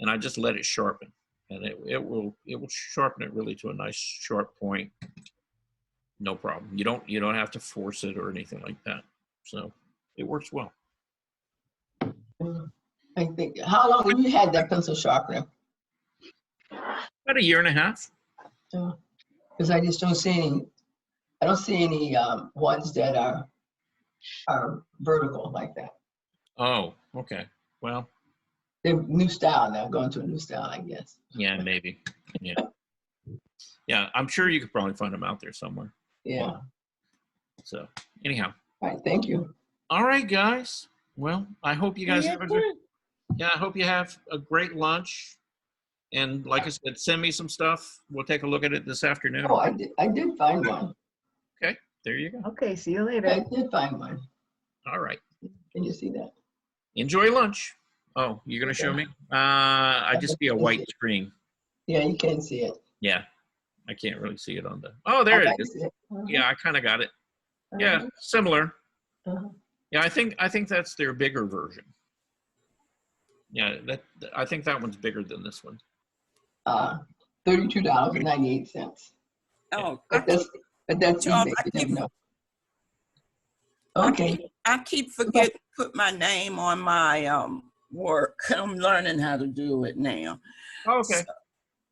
and I just let it sharpen, and it will sharpen it really to a nice sharp point. No problem. You don't have to force it or anything like that. So it works well. I think, how long have you had that pencil sharpener? About a year and a half. Because I just don't see any ones that are vertical like that. Oh, okay. Well, they're new style now, going to a new style, I guess. Yeah, maybe. Yeah. Yeah, I'm sure you could probably find them out there somewhere. Yeah. So anyhow. All right, thank you. All right, guys. Well, I hope you guys have a good, I hope you have a great lunch. And like I said, send me some stuff. We'll take a look at it this afternoon. Oh, I did find one. Okay, there you go. Okay, see you later. I did find one. All right. Can you see that? Enjoy lunch. Oh, you're going to show me? I just see a white screen. Yeah, you can see it. Yeah, I can't really see it on the, oh, there it is. Yeah, I kind of got it. Yeah, similar. Yeah, I think that's their bigger version. Yeah, I think that one's bigger than this one. $32.98. Oh, but that's Charles, easy. Okay. I keep forgetting to put my name on my work. I'm learning how to do it now. Oh, okay. So,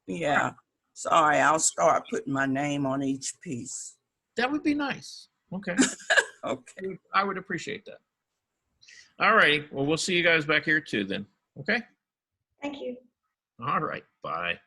yeah. Sorry, I'll start putting my name on each piece. That would be nice. Okay. Okay. I would appreciate that. All right. Well, we'll see you guys back here too then. Okay. Thank you. All right. Bye.